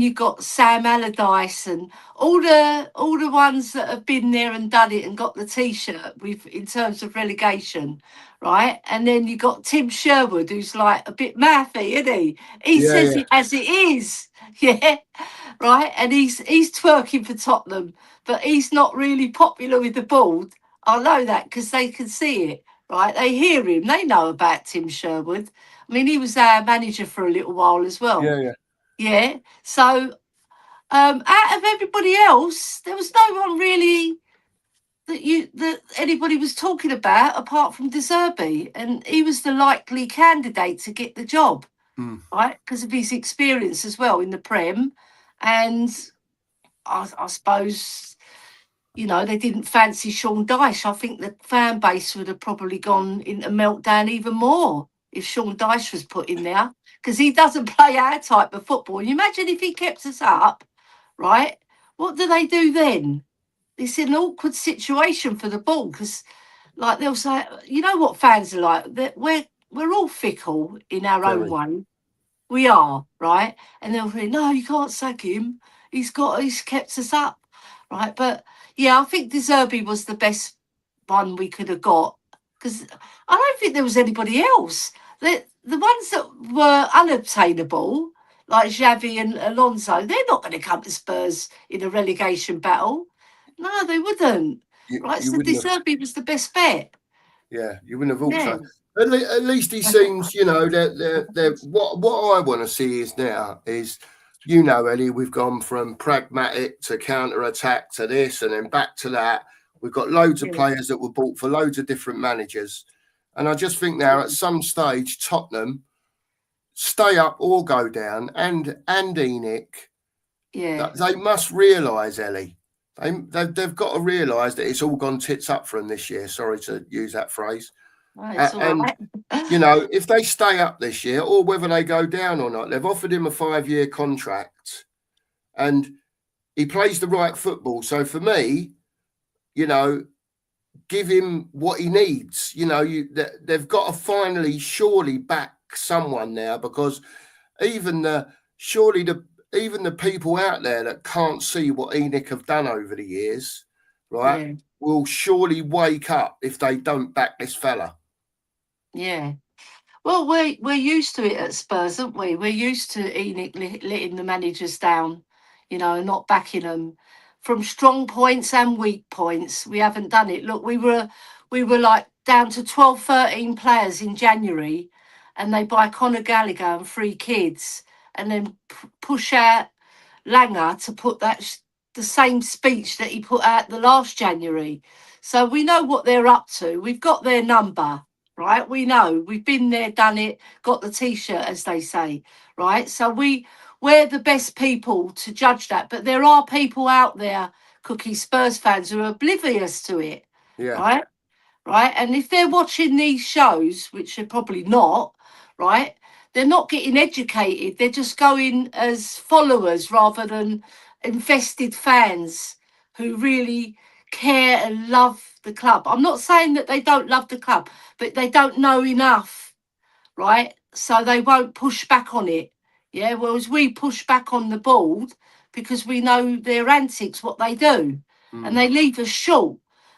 you've got Sam Allardyce and all the ones that have been there and done it and got the T-shirt with in terms of relegation, right? And then you got Tim Sherwood, who's like a bit mathy, isn't he? He says it as it is. Yeah, right. And he's twerking for Tottenham, but he's not really popular with the board. I know that because they can see it, right? They hear him. They know about Tim Sherwood. I mean, he was our manager for a little while as well. Yeah. So, out of everybody else, there was no one really that anybody was talking about apart from De Zerbi, and he was the likely candidate to get the job. Right, because of his experience as well in the Prem, and I suppose, you know, they didn't fancy Sean Dyche. I think the fan base would have probably gone into meltdown even more if Sean Dyche was put in there, because he doesn't play our type of football. You imagine if he kept us up, right? What do they do then? It's an awkward situation for the ball because, like, they'll say, you know what fans are like? That we're all fickle in our own Very. way. We are, right? And they'll say, no, you can't sack him. He's kept us up, right? But yeah, I think Zerbi was the best one we could have got because I don't think there was anybody else. The ones that were unobtainable, like Xavi and Alonso, they're not going to come to Spurs in a relegation battle. No, they wouldn't. Right? You So wouldn't have. Zerbi was the best bet. Yeah, you wouldn't have thought Yeah. so. At least he seems, you know, that what I want to see is now is, you know, Ellie, we've gone from pragmatic to counter attack to this and then back to that. We've got loads of players that were bought for loads of different managers. And I just think now at some stage, Tottenham stay up or go down, and ENIC, they must realise, Ellie, they've got to realise that it's all gone tits up for them this year. Sorry to use that phrase. And, you know, if they stay up this year or whether they go down or not, they've offered him a 5-year contract and he plays the right football. So for me, you know, give him what he needs. You know, they've got to finally surely back someone now, because even the people out there that can't see what ENIC have done over the years, right, will surely wake up if they don't back this fella. Yeah. Well, we're used to it at Spurs, aren't we? We're used to ENIC letting the managers down, you know, and not backing them from strong points and weak points. We haven't done it. Look, we were like down to 12, 13 players in January, and they buy Conor Gallagher and 3 kids, and then push out Langer to put the same speech that he put out the last January. So we know what they're up to. We've got their number. Right, we know, we've been there, done it, got the T-shirt, as they say, right? So we're the best people to judge that, but there are people out there, Cookie Spurs fans, who are oblivious to it, right? And if they're watching these shows, which they're probably not, right, they're not getting educated. They're just going as followers rather than invested fans who really care and love the club. I'm not saying that they don't love the club, but they don't know enough, right? So they won't push back on it. Yeah, whereas we push back on the board because we know their antics, what they do, and they leave us short.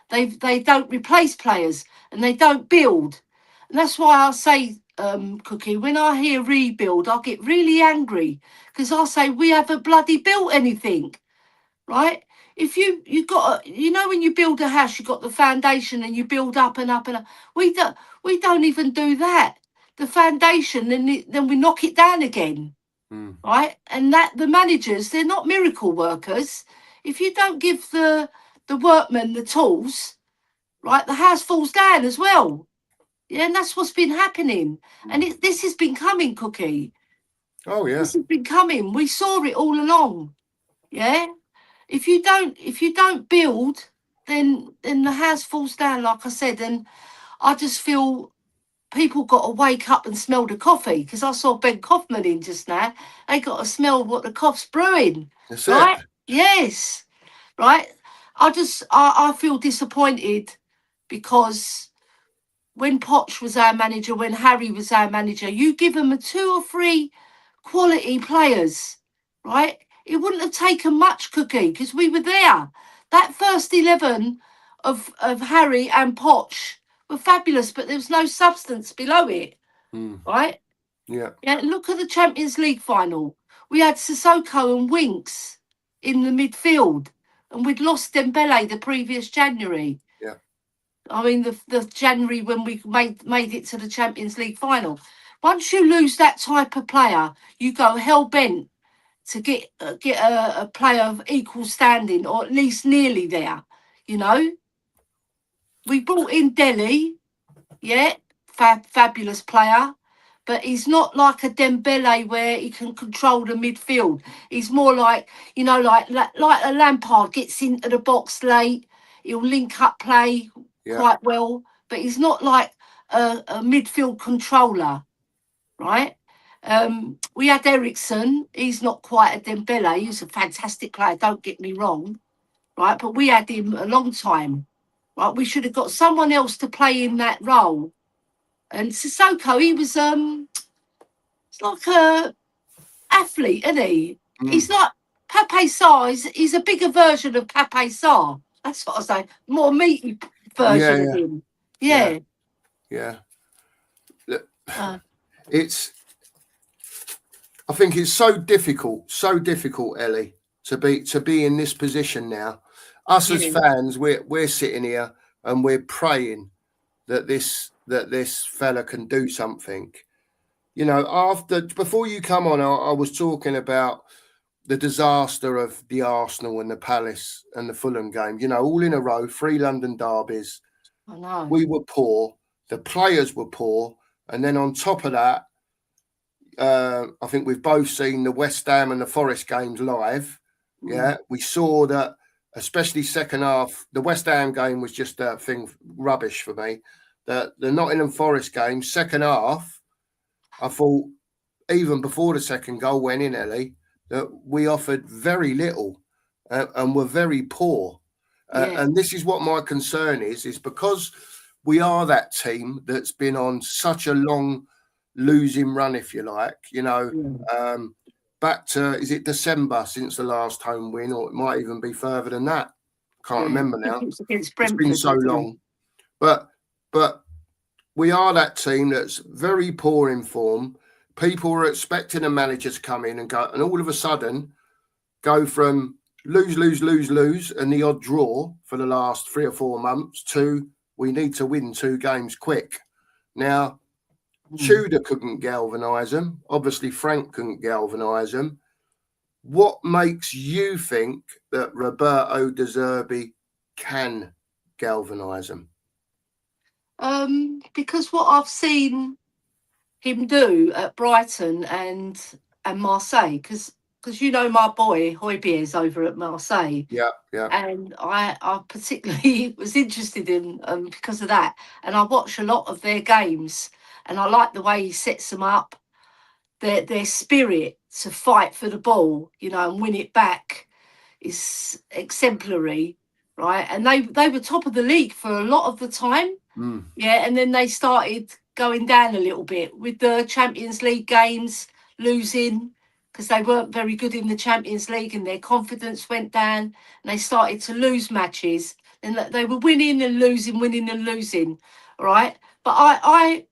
They don't replace players and they don't build. And that's why I say, Cookie, when I hear rebuild, I get really angry because I say we haven't bloody built anything, right? If you got, you know, when you build a house, you got the foundation and you build up and up and up. We don't even do that. The foundation, then we knock it down again, right? And that the managers, they're not miracle workers. If you don't give the workmen the tools, right, the house falls down as well. Yeah, and that's what's been happening. And this has been coming, Cookie. Oh yeah, this has been coming. We saw it all along. Yeah. If you don't build, then the house falls down, like I said. And I just feel people got to wake up and smell the coffee, because I saw Ben Kaufman in just now. They got to smell what the cough's brewing. that's right? it. Yes, right. I feel disappointed because when Poch was our manager, when Harry was our manager, you give them 2 or 3 quality players, right? It wouldn't have taken much, Cookie, because we were there. That first 11 of Harry and Poch were fabulous, but there was no substance below it, right? Yeah. Look at the Champions League final. We had Sissoko and Winks in the midfield, and we'd lost Dembele the previous January. Yeah. I mean, the January when we made it to the Champions League final. Once you lose that type of player, you go hell bent to get a player of equal standing, or at least nearly there. You know, we brought in Delhi, yeah, fabulous player, but he's not like a Dembele where he can control the midfield. He's more like, you know, like a Lampard, gets into the box late. He'll link up play quite well, but he's not like a midfield controller, right? We had Ericsson. He's not quite a Dembele. He's a fantastic player. Don't get me wrong, right? But we had him a long time, right? We should have got someone else to play in that role. And Sissoko, he was it's like a athlete, isn't he? He's like Pape Sarr. He's a bigger version of Pape Sarr. That's what I say. More meaty version of him. Yeah. It's. I think it's so difficult, Ellie, to be in this position now. Us as fans, we're sitting here and we're praying that this fella can do something. You know, before you come on, I was talking about the disaster of the Arsenal and the Palace and the Fulham game. You know, all in a row, 3 London derbies. I know. We were poor. The players were poor, and then on top of that, I think we've both seen the West Ham and the Forest games live. Yeah, we saw that, especially second half. The West Ham game was just a thing rubbish for me. The Nottingham Forest game, second half, I thought even before the second goal went in, Ellie, that we offered very little and were very poor. And this is what my concern is because we are that team that's been on such a long losing run, if you like, you know, back to, is it December since the last home win, or it might even be further than that? Can't remember now. It's been so long. But we are that team that's very poor in form. People are expecting a manager to come in and go, and all of a sudden go from lose, and the odd draw for the last 3 or 4 months to we need to win 2 games quick. Now, Tudor couldn't galvanise them. Obviously, Frank couldn't galvanise them. What makes you think that Roberto De Zerbi can galvanise them? Because what I've seen him do at Brighton and Marseille, because you know my boy Højbjerg's over at Marseille. Yeah. And I particularly was interested in because of that. And I watch a lot of their games, and I like the way he sets them up. Their spirit to fight for the ball, you know, and win it back is exemplary, right? And they were top of the league for a lot of the time. Yeah, and then they started going down a little bit with the Champions League games, losing because they weren't very good in the Champions League, and their confidence went down, and they started to lose matches. And they were winning and losing, right? But I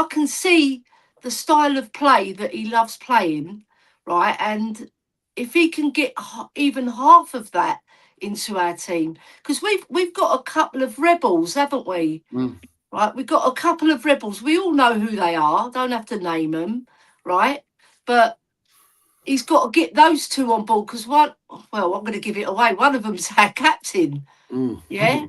can see the style of play that he loves playing, right? And if he can get even half of that into our team, because we've got a couple of rebels, haven't we? Right, we've got a couple of rebels. We all know who they are. Don't have to name them, right? But he's got to get those 2 on board because I'm going to give it away. One of them's our captain. Yeah.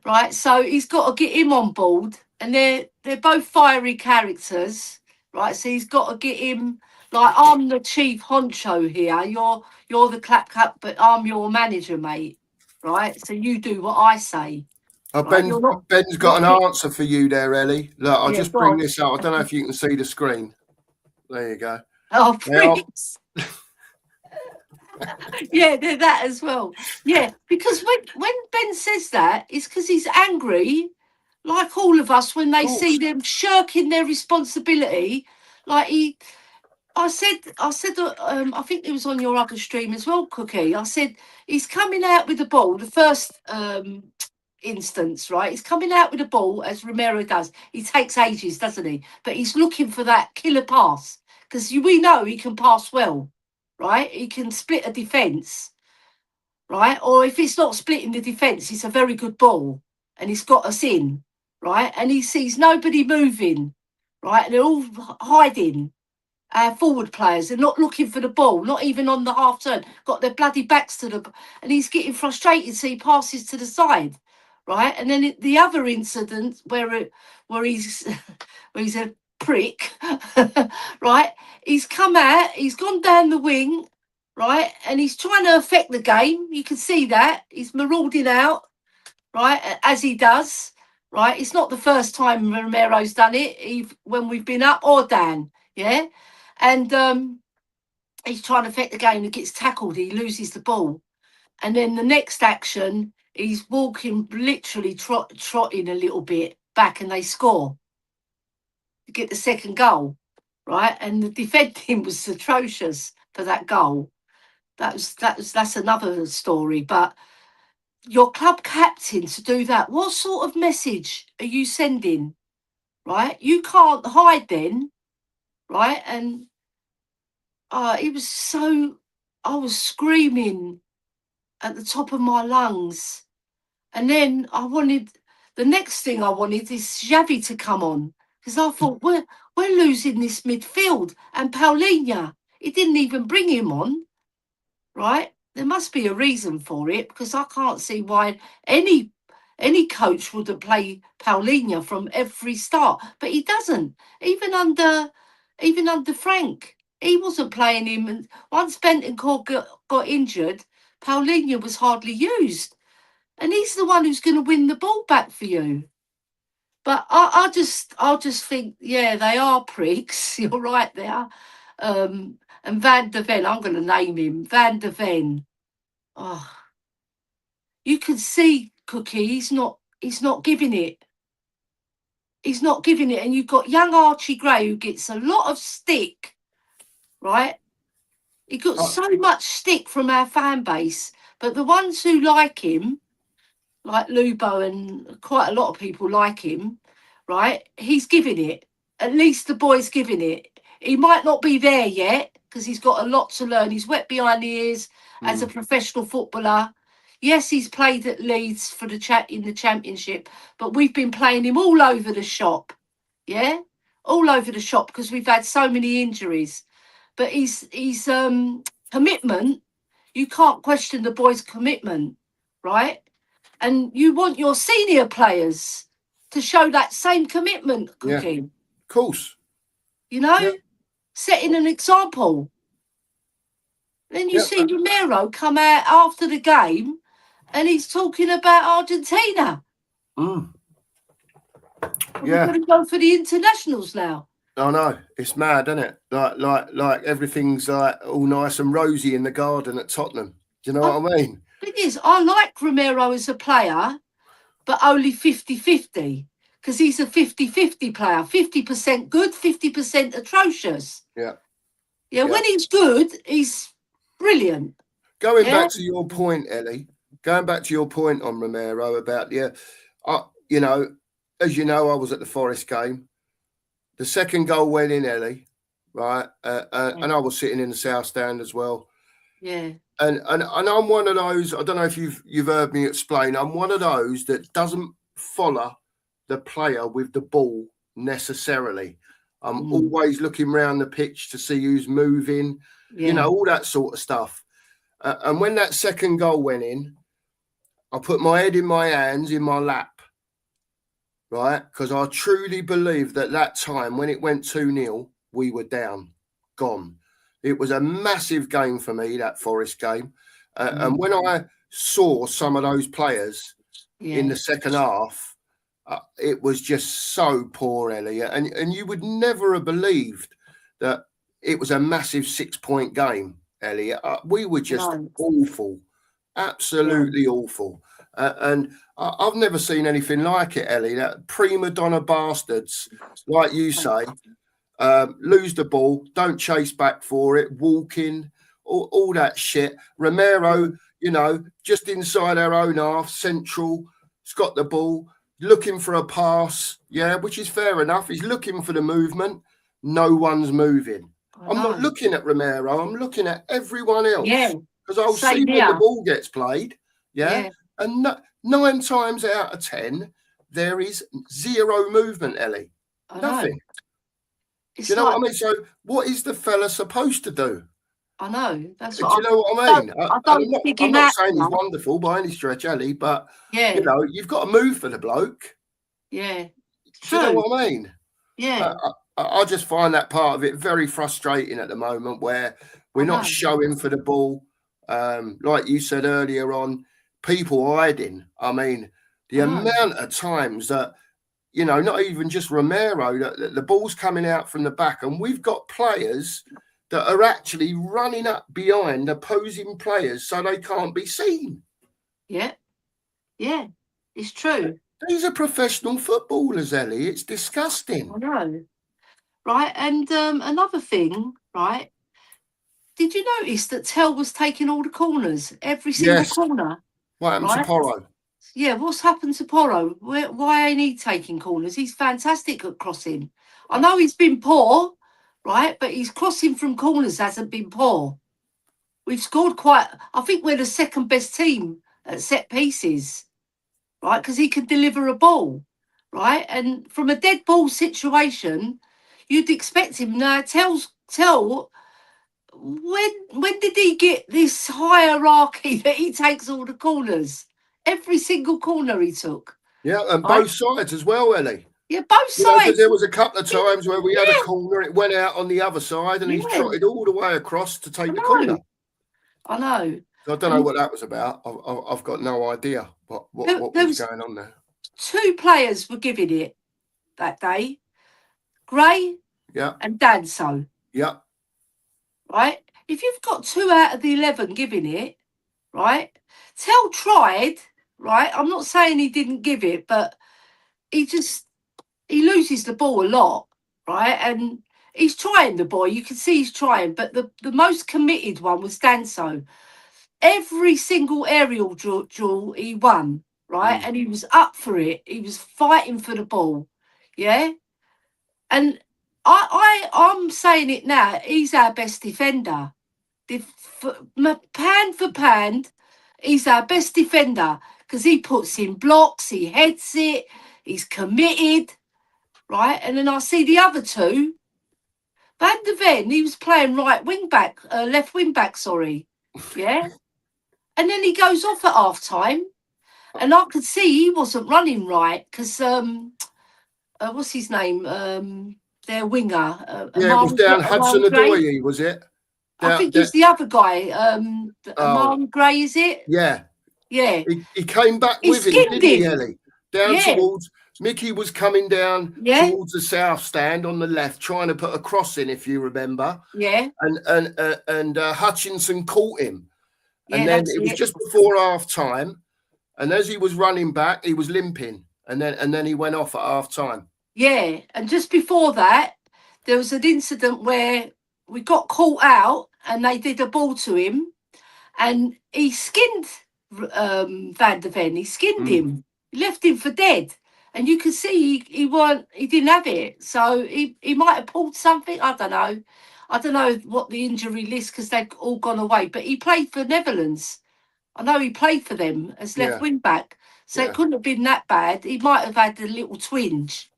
Right. So he's got to get him on board, and they're both fiery characters, right? So he's got to get him. Like, I'm the chief honcho here. You're the clap, but I'm your manager, mate. Right. So you do what I say. Ben's got an answer for you there, Ellie. Look, I'll just bring this out. I don't know if you can see the screen. There you go. Oh, please. Yeah, they're that as well. Yeah, because when Ben says that, it's because he's angry, like all of us, when they see them shirking their responsibility. Like I said, I think it was on your other stream as well, Cookie. I said he's coming out with the ball. The first instance, right? He's coming out with the ball as Romero does. He takes ages, doesn't he? But he's looking for that killer pass because we know he can pass well, right? He can split a defence, right? Or if it's not splitting the defence, it's a very good ball and he's got us in, right? And he sees nobody moving, right? And they're all hiding. Our forward players are not looking for the ball, not even on the half turn, got their bloody backs to the, and he's getting frustrated, so he passes to the side, right? And then the other incident where he's a prick, right? He's come out, he's gone down the wing, right? And he's trying to affect the game. You can see that he's marauding out, right, as he does, right? It's not the first time Romero's done it, when we've been up, or Dan, yeah? And he's trying to affect the game, he gets tackled, he loses the ball. And then the next action, he's walking, literally trotting a little bit back, and they score to get the second goal, right? And the defending was atrocious for that goal. That's another story. But your club captain to do that, what sort of message are you sending? Right? You can't hide then, right? And it was so, I was screaming at the top of my lungs. And then the next thing I wanted is Xavi to come on, because I thought we're losing this midfield. And Paulinho, he didn't even bring him on, right? There must be a reason for it, because I can't see why any coach wouldn't play Paulinho from every start. But he doesn't. Even under Frank, he wasn't playing him. And once Bentancur got injured, Paulinho was hardly used. And he's the one who's going to win the ball back for you. But I just think, yeah, they are pricks. You're right there. And Van der Ven, I'm going to name him Van der Ven. Oh, you can see Cookie. He's not giving it. He's not giving it. And you've got young Archie Gray, who gets a lot of stick, right? He got so much stick from our fan base, but the ones who like him, like Lubo and quite a lot of people like him, right? He's giving it. At least the boy's giving it. He might not be there yet, because he's got a lot to learn. He's wet behind the ears as a professional footballer. Yes, he's played at Leeds for in the Championship, but we've been playing him all over the shop. Yeah, all over the shop, because we've had so many injuries. But he's commitment. You can't question the boy's commitment, right? And you want your senior players to show that same commitment, Cookie. Yeah, of course. You know, setting an example. Then you see Romero come out after the game, and he's talking about Argentina. We're going to go for the internationals now. I know, it's mad, isn't it? Like everything's like all nice and rosy in the garden at Tottenham. Do you know what I mean? Thing is, I like Romero as a player, but only 50-50, because he's a 50-50 player. 50% good, 50% atrocious. Yeah. When he's good, he's brilliant. Going back to your point, Ellie, going back to your point on Romero about, you know, as you know, I was at the Forest game. The second goal went in, Ellie, right? And I was sitting in the South Stand as well. Yeah. And I'm one of those, I don't know if you've heard me explain, I'm one of those that doesn't follow the player with the ball necessarily. I'm always looking around the pitch to see who's moving, you know, all that sort of stuff. And when that second goal went in, I put my head in my hands, in my lap, right? Because I truly believe that time when it went 2-0, we were down, gone. It was a massive game for me, that Forest game. And when I saw some of those players in the second half, it was just so poor, Ellie. And you would never have believed that it was a massive 6-point game, Ellie. We were just awful, absolutely awful. And I've never seen anything like it, Ellie. That prima donna bastards, like you say, lose the ball, don't chase back for it, walking, all that shit. Romero, you know, just inside our own half, central, he's got the ball, looking for a pass, which is fair enough. He's looking for the movement. No one's moving. I'm not looking at Romero. I'm looking at everyone else. Because I'll see when the ball gets played. And 9 times out of 10, there is zero movement, Ellie. Nothing. Do you know what I mean? So what is the fella supposed to do? I know. That's do what you know what I mean? I'm not saying he's now. wonderful by any stretch, Ellie, but you know, you've got to move for the bloke. Yeah. Do you know what I mean? Yeah. I just find that part of it very frustrating at the moment, where we're not showing for the ball. Like you said earlier on, people hiding. I mean, The amount of times that, you know, not even just Romero, the ball's coming out from the back, and we've got players that are actually running up behind opposing players so they can't be seen. Yeah, yeah, it's true. These are professional footballers, Ellie. It's disgusting. I know. Right, and another thing, right? Did you notice that Tell was taking all the corners, every single corner? What happened right? to Porro? Yeah, what's happened to Porro? Why ain't he taking corners? He's fantastic at crossing. I know he's been poor, right? But his crossing from corners hasn't been poor. We've scored I think we're the second best team at set pieces, right? Because he can deliver a ball, right? And from a dead ball situation, you'd expect him. Now, Tell, when did he get this hierarchy that he takes all the corners? Every single corner he took. Yeah, and both sides as well, Ellie. Yeah, both sides. Because there was a couple of times where we had a corner, it went out on the other side, and he's trotted all the way across to take the corner. I know. So I don't know what that was about. I've got no idea what was going on there. 2 players were giving it that day. Gray and Danso. Yeah. Right? If you've got 2 out of the 11 giving it, right? Tell tried, right? I'm not saying he didn't give it, but he loses the ball a lot, right? And he's trying, the boy. You can see he's trying, but the most committed one was Danso. Every single aerial duel he won, right? And he was up for it. He was fighting for the ball, yeah? And I'm saying it now, he's our best defender. Pound for pound, he's our best defender because he puts in blocks, he heads it, he's committed, right? And then I see the other 2. Van der Ven, he was playing left wing back, sorry. Yeah. And then he goes off at half time. And I could see he wasn't running right because what's his name? Their winger. It was down Hudson-Odoi, was it? I think it's the other guy. Martin Gray, is it? Yeah. Yeah. He came back with him, didn't he, Ellie? Down towards Mickey was coming down towards the south stand on the left, trying to put a cross in, if you remember. Yeah. And Hutchinson caught him. And then it was just before half time. And as he was running back, he was limping. And then he went off at half time. Yeah. And just before that, there was an incident where we got caught out and they did a ball to him. And he skinned Van der Ven. He skinned him. He left him for dead. And you could see he didn't have it. So he might have pulled something. I don't know. I don't know what the injury list, because they've all gone away. But he played for Netherlands. I know he played for them as left wing back. So it couldn't have been that bad. He might have had a little twinge.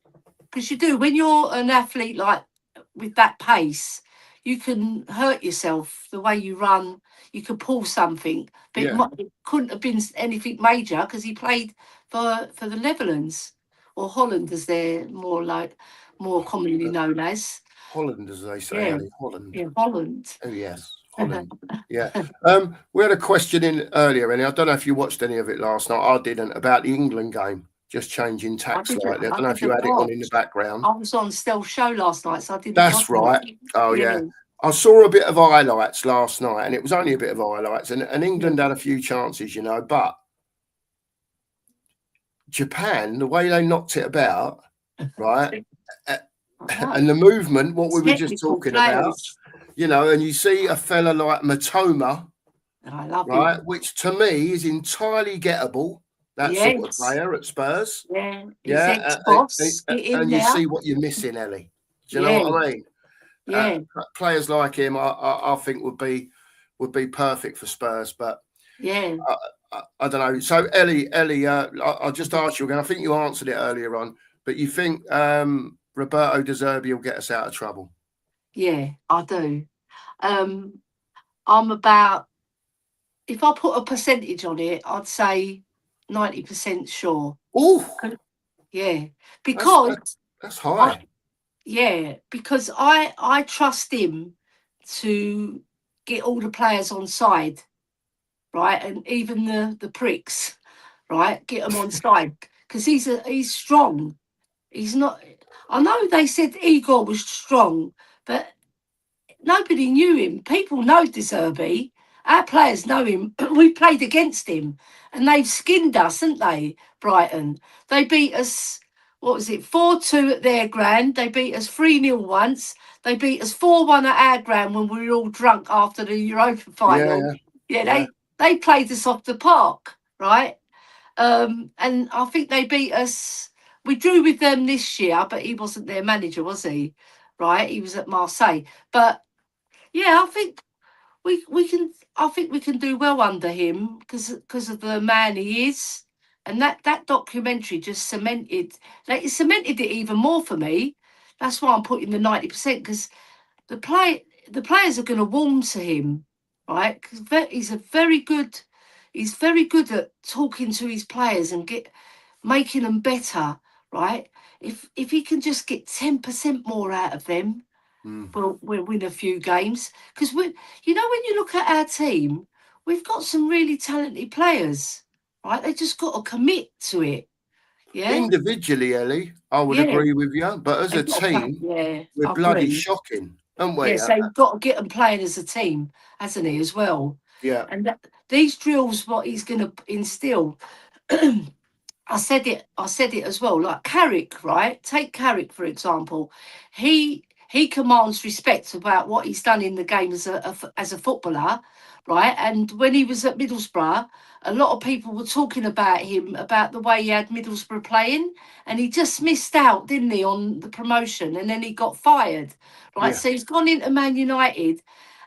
Because you do, when you're an athlete like with that pace, you can hurt yourself the way you run. You could pull something. But it couldn't have been anything major because he played for the Netherlands, or Holland, as they're more commonly known as. Holland, as they say, Ellie. Holland. Yeah, Holland. Oh, yes. Holland. Yeah. We had a question in earlier, and I don't know if you watched any of it last night. I didn't, about the England game, just changing tack slightly. I don't know if you had it on in the background. I was on Stealth Show last night, so I didn't. That's right. Oh, yeah. I saw a bit of highlights last night, and it was only a bit of highlights, and England had a few chances, but Japan, the way they knocked it about, right, and the movement, what we were just talking about, and you see a fella like Matoma, I love right, him. which to me is entirely gettable. That sort of player at Spurs. Yeah. And you see what you're missing, Ellie. Do you know what I mean? Yeah. Players like him, I think would be perfect for Spurs, but I don't know. So Ellie, I'll just ask you again. I think you answered it earlier on, but you think Roberto De Zerbi will get us out of trouble? Yeah, I do. I'm about, if I put a percentage on it, I'd say 90% sure. Oh, yeah, because that's high. Because I trust him to get all the players on side, right, and even the pricks, right, get them on side. because he's strong. He's not. I know they said Igor was strong, but nobody knew him. People know Zerbi. Our players know him. We played against him, and they've skinned us, haven't they? Brighton. They beat us. What was it? 4-2 at their ground. They beat us 3-0 once. They beat us 4-1 at our ground when we were all drunk after the Europa final. Yeah. They played us off the park, right? And I think they beat us. We drew with them this year, but he wasn't their manager, was he? Right? He was at Marseille. But yeah, I think we can. I think we can do well under him because of the man he is, and that documentary just cemented. Like, it cemented it even more for me. That's why I'm putting the 90% because the players are going to warm to him, right? Because he's very good at talking to his players and making them better, right? If he can just get 10% more out of them, we'll win a few games. Because when you look at our team, we've got some really talented players, right? They just got to commit to it. Yeah. Individually, Ellie, I would agree with you, but as a team, we're I bloody agree. shocking, aren't we? Yeah, so you've got to get them playing as a team, hasn't he, as well? Yeah. And these drills, what he's going to instill, I said it as well. Like Carrick, right? Take Carrick for example. He commands respect about what he's done in the game as a footballer, right? And when he was at Middlesbrough, a lot of people were talking about him, about the way he had Middlesbrough playing, and he just missed out, didn't he, on the promotion, and then he got fired, right? Yeah. So he's gone into Man United,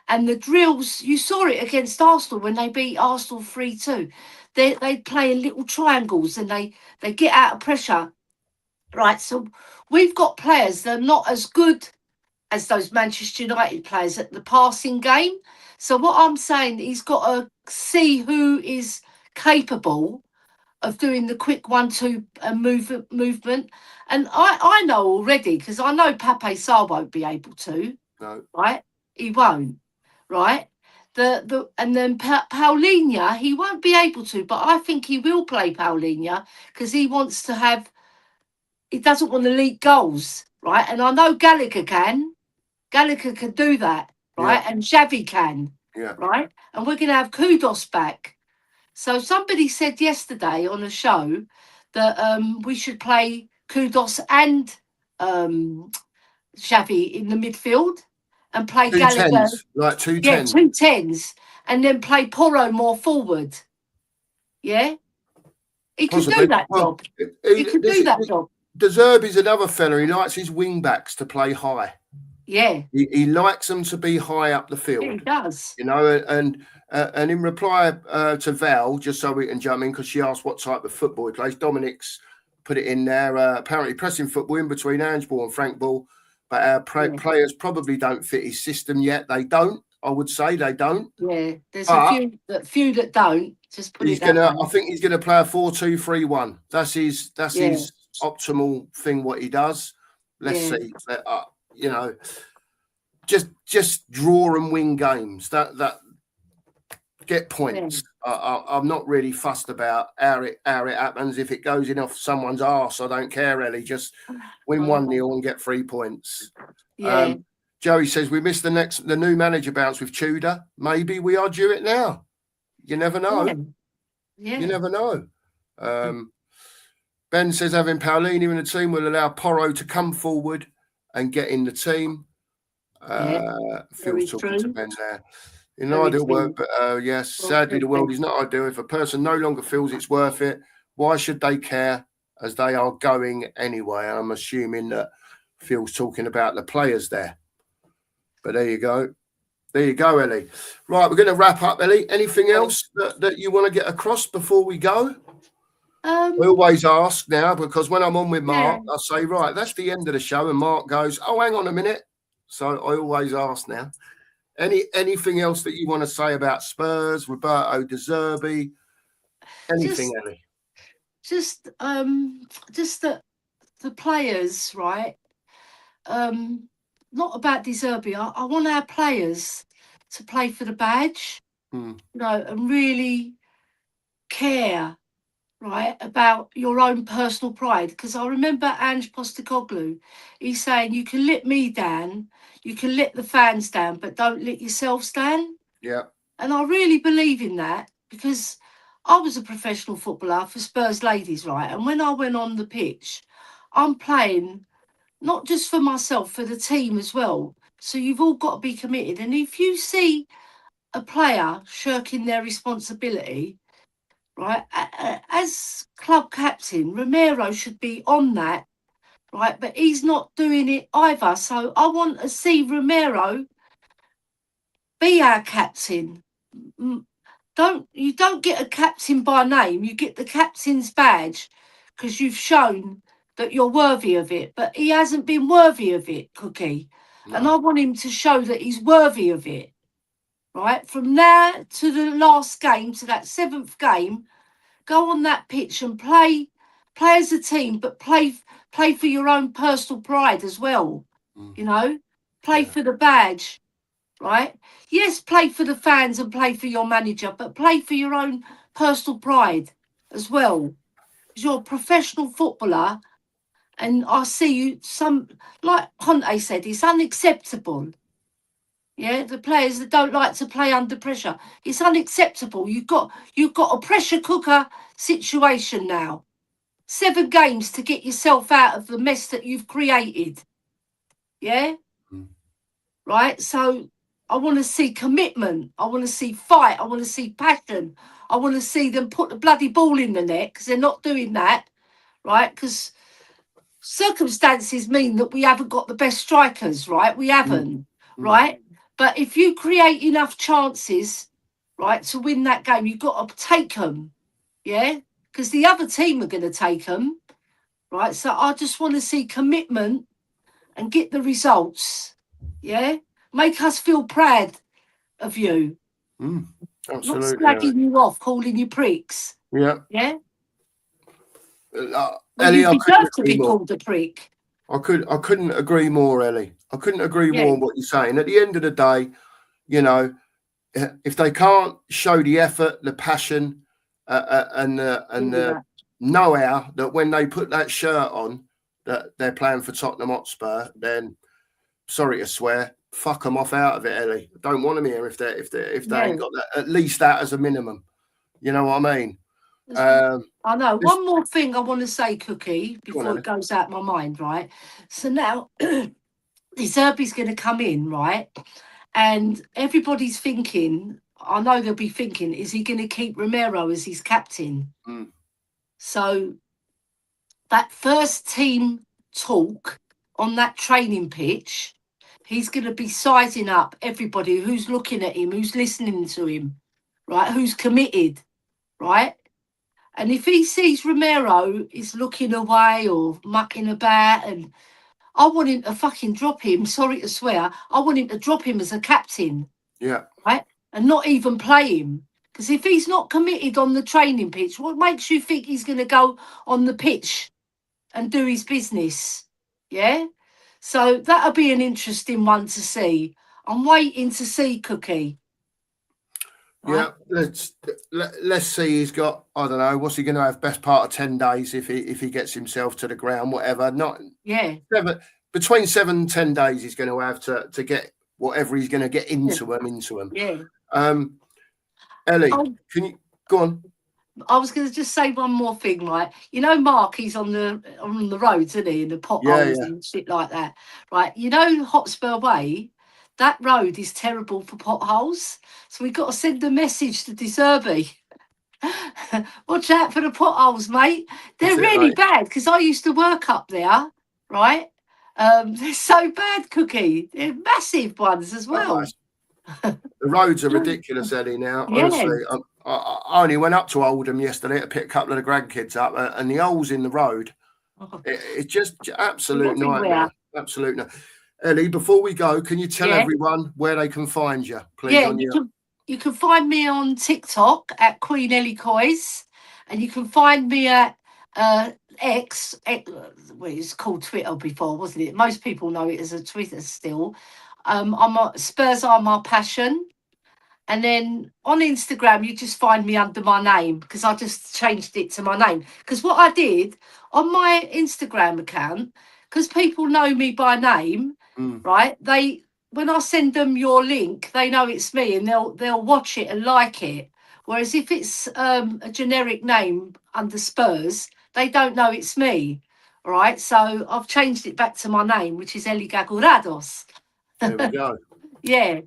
and the drills, you saw it against Arsenal when they beat Arsenal 3-2. They play in little triangles and they get out of pressure, right? So we've got players that are not as good as those Manchester United players at the passing game. So what I'm saying, he's got to see who is capable of doing the quick 1-2 movement. And I know already, because I know Pape Sarr won't be able to. No. Right? He won't. Right? And then Paulinho, he won't be able to, but I think he will play Paulinho because he doesn't want to leak goals, right? And I know Gallagher can do that, right? Yeah. And Xavi can, Yeah. right? And we're going to have Kudos back. So somebody said yesterday on a show that we should play Kudos and Xavi in the midfield and play Two Gallagher. tens, like two Yeah, tens. 2 10s, and then play Porro more forward. Yeah, he can do that job. He can do that job. Zerbi's another fella. He likes his wing backs to play high. Yeah, he likes them to be high up the field. Yeah, he does. You know, and in reply to Val, just so we can jump in, because she asked what type of football he plays. Dominic's put it in there. Apparently, pressing football in between Ange Ball and Frank Ball. But our players probably don't fit his system yet. They don't. I would say they don't. Yeah, there's a few that don't. Just put it that way. I think he's gonna play a 4-2-3-1. That's his optimal thing. What he does. Let's see. You know, just draw and win games. That get points. I'm not really fussed about how it happens. If it goes in off someone's arse, I don't care really. Just win 1-0 and get 3 points. Yeah. Joey says we missed the new manager bounce with Tudor. Maybe we are due it now. You never know. Yeah. You never know. Ben says having Paulinho in the team will allow Porro to come forward and get in the team. Phil's talking to Ben there. In an ideal world, but yes, sadly the world is not ideal. If a person no longer feels it's worth it, why should they care, as they are going anyway? I'm assuming that Phil's talking about the players there. But there you go. There you go, Ellie. Right, we're going to wrap up, Ellie. Anything else that you want to get across before we go? I always ask now, because when I'm on with Mark, I say, right, that's the end of the show. And Mark goes, oh, hang on a minute. So I always ask now. Anything else that you want to say about Spurs, Roberto De Zerbi? Anything, Ellie? Just that the players, right? Not about De Zerbi. I want our players to play for the badge, you know, and really care right, about your own personal pride. Because I remember Ange Postecoglou, he's saying you can let me down, you can let the fans down, but don't let yourselves down. Yeah. And I really believe in that because I was a professional footballer for Spurs ladies, right? And when I went on the pitch, I'm playing not just for myself, for the team as well. So you've all got to be committed. And if you see a player shirking their responsibility, right, as club captain, Romero should be on that, right? But he's not doing it either. So I want to see Romero be our captain. You don't get a captain by name, you get the captain's badge because you've shown that you're worthy of it. But he hasn't been worthy of it, Cookie. No. And I want him to show that he's worthy of it. Right? From now to the last game, to that 7th game, go on that pitch and play as a team, but play for your own personal pride as well. You know? Play for the badge. Right? Yes, play for the fans and play for your manager, but play for your own personal pride as well. Because you're a professional footballer, and I see you like Conte said, it's unacceptable. Yeah, the players that don't like to play under pressure. It's unacceptable. You've got a pressure cooker situation now. 7 games to get yourself out of the mess that you've created. Yeah? Right? So I want to see commitment. I want to see fight. I want to see passion. I want to see them put the bloody ball in the net because they're not doing that, right? Because circumstances mean that we haven't got the best strikers, right? We haven't, right? But if you create enough chances, right, to win that game, you've got to take them, yeah? Because the other team are going to take them, right? So I just want to see commitment and get the results, yeah? Make us feel proud of you. Absolutely. Not slagging you off, calling you pricks. Yeah. Yeah? Ellie, you deserve to be called a prick. I couldn't agree more, Ellie. I couldn't agree more on what you're saying. At the end of the day, you know, if they can't show the effort, the passion, and the know-how that when they put that shirt on, that they're playing for Tottenham Hotspur, then sorry to swear, fuck them off out of it, Ellie. I don't want them here if they ain't got that, at least that as a minimum. You know what I mean? I know. One more thing I want to say, Cookie, before it goes out my mind, right? So now Zerbi's going to come in, right? And everybody's thinking, I know they'll be thinking, is he going to keep Romero as his captain? So that first team talk on that training pitch, he's going to be sizing up everybody who's looking at him, who's listening to him, right? Who's committed, right? And if he sees Romero is looking away or mucking about, and I want him to fucking drop him, sorry to swear, I want him to drop him as a captain. Yeah. Right? And not even play him. Because if he's not committed on the training pitch, what makes you think he's going to go on the pitch and do his business? Yeah? So that'll be an interesting one to see. I'm waiting to see Cookie. Yeah, let's see. He's got, I don't know, what's he going to have? Best part of 10 days if he gets himself to the ground, whatever. Between 7 and 10 days, he's going to have to get whatever he's going to get into him. Yeah. Ellie, can you go on? I was going to just say one more thing, right? You know, Mark, he's on the roads, isn't he? In the potholes and shit like that, right? You know, Hotspur Way. That road is terrible for potholes. So we've got to send a message to Zerbi. Watch out for the potholes, mate. They're really bad because I used to work up there, right? They're so bad, Cookie. They're massive ones as well. The roads are ridiculous, Eddie, now. Honestly, I only went up to Oldham yesterday to pick a couple of the grandkids up, and the holes in the road, it's just absolute nightmare. Absolute nightmare. Ellie, before we go, can you tell everyone where they can find you, please? Yeah, you can find me on TikTok at Queen Ellie Coys, and you can find me at X, well, it's called Twitter before, wasn't it? Most people know it as a Twitter still. I'm Spurs Are My Passion, And then on Instagram, you just find me under my name because I just changed it to my name. Because what I did on my Instagram account, because people know me by name, right? When I send them your link, they know it's me and they'll watch it and like it. Whereas if it's a generic name under Spurs, they don't know it's me. Right. So I've changed it back to my name, which is Eli Gagurados. There we go. Yeah.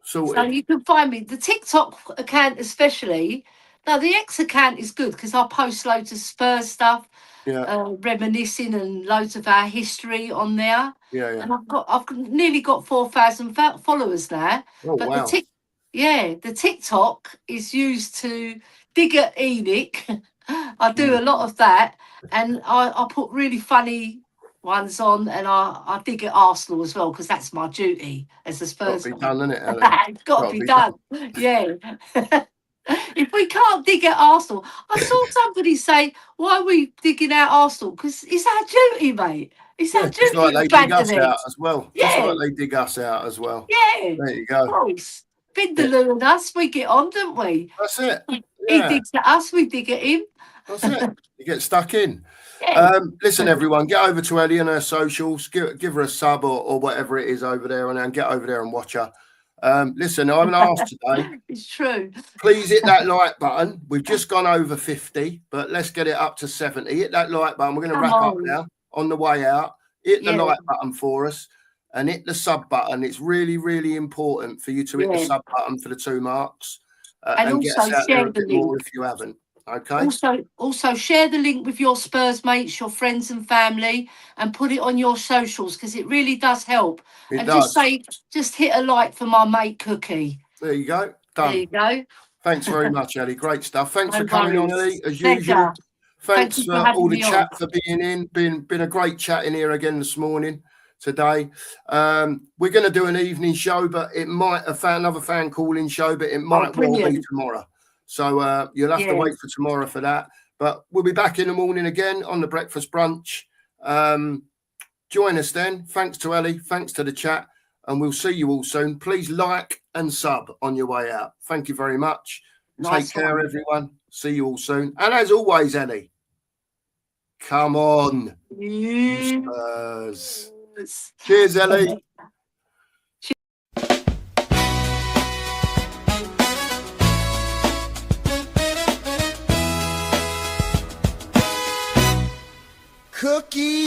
Sorted. So you can find me. The TikTok account especially. No, the X account is good because I post loads of Spurs stuff, reminiscing and loads of our history on there. Yeah. And I've nearly got 4,000 followers now. Oh, But wow. the TikTok is used to dig at Enoch. I do a lot of that, and I put really funny ones on, and I dig at Arsenal as well because that's my duty as a Got Spurs to be fan. done, isn't it, Ellie? It's got to be done. Yeah. If we can't dig at Arsenal, I saw somebody say, "Why are we digging out Arsenal?" Because it's our duty, mate. It's our Just like duty they to dig banter us them. out as well. Yeah. Just like they dig us out as well. Yeah. There you go. Of course. Vindaloo and us, we get on, don't we? That's it. He Yeah. digs at us, we dig at him. That's it. You get stuck in. Yeah. Listen, everyone, get over to Ellie and her socials. Give her a sub or whatever it is over there, and then get over there and watch her. Listen, I haven't asked today. It's true. Please hit that like button. We've just gone over 50, but let's get it up to 70. Hit that like button. We're going to wrap up now on the way out. Hit the like button for us and hit the sub button. It's really, really important for you to hit the sub button for the 2 marks and also get us out share there a the bit link. more if you haven't. Okay. Also share the link with your Spurs mates, your friends and family, and put it on your socials because it really does help. It does. Just hit a like for my mate Cookie. There you go. Done. There you go. Thanks very much, Ellie. Great stuff. Thanks No for coming on, worries. Ellie, as Pleasure. usual. Thanks Thank you for for all the having me chat on. for being in. Been a great chat in here again this morning, today. We're going to do an evening show, but it might another fan calling show, but it might well be tomorrow. So you'll have to wait for tomorrow for that. But we'll be back in the morning again on the breakfast brunch. Join us then. Thanks to Ellie. Thanks to the chat. And we'll see you all soon. Please like and sub on your way out. Thank you very much. Take care, everyone. See you all soon. And as always, Ellie, come on, Spurs. Cheers, Ellie. Cookie.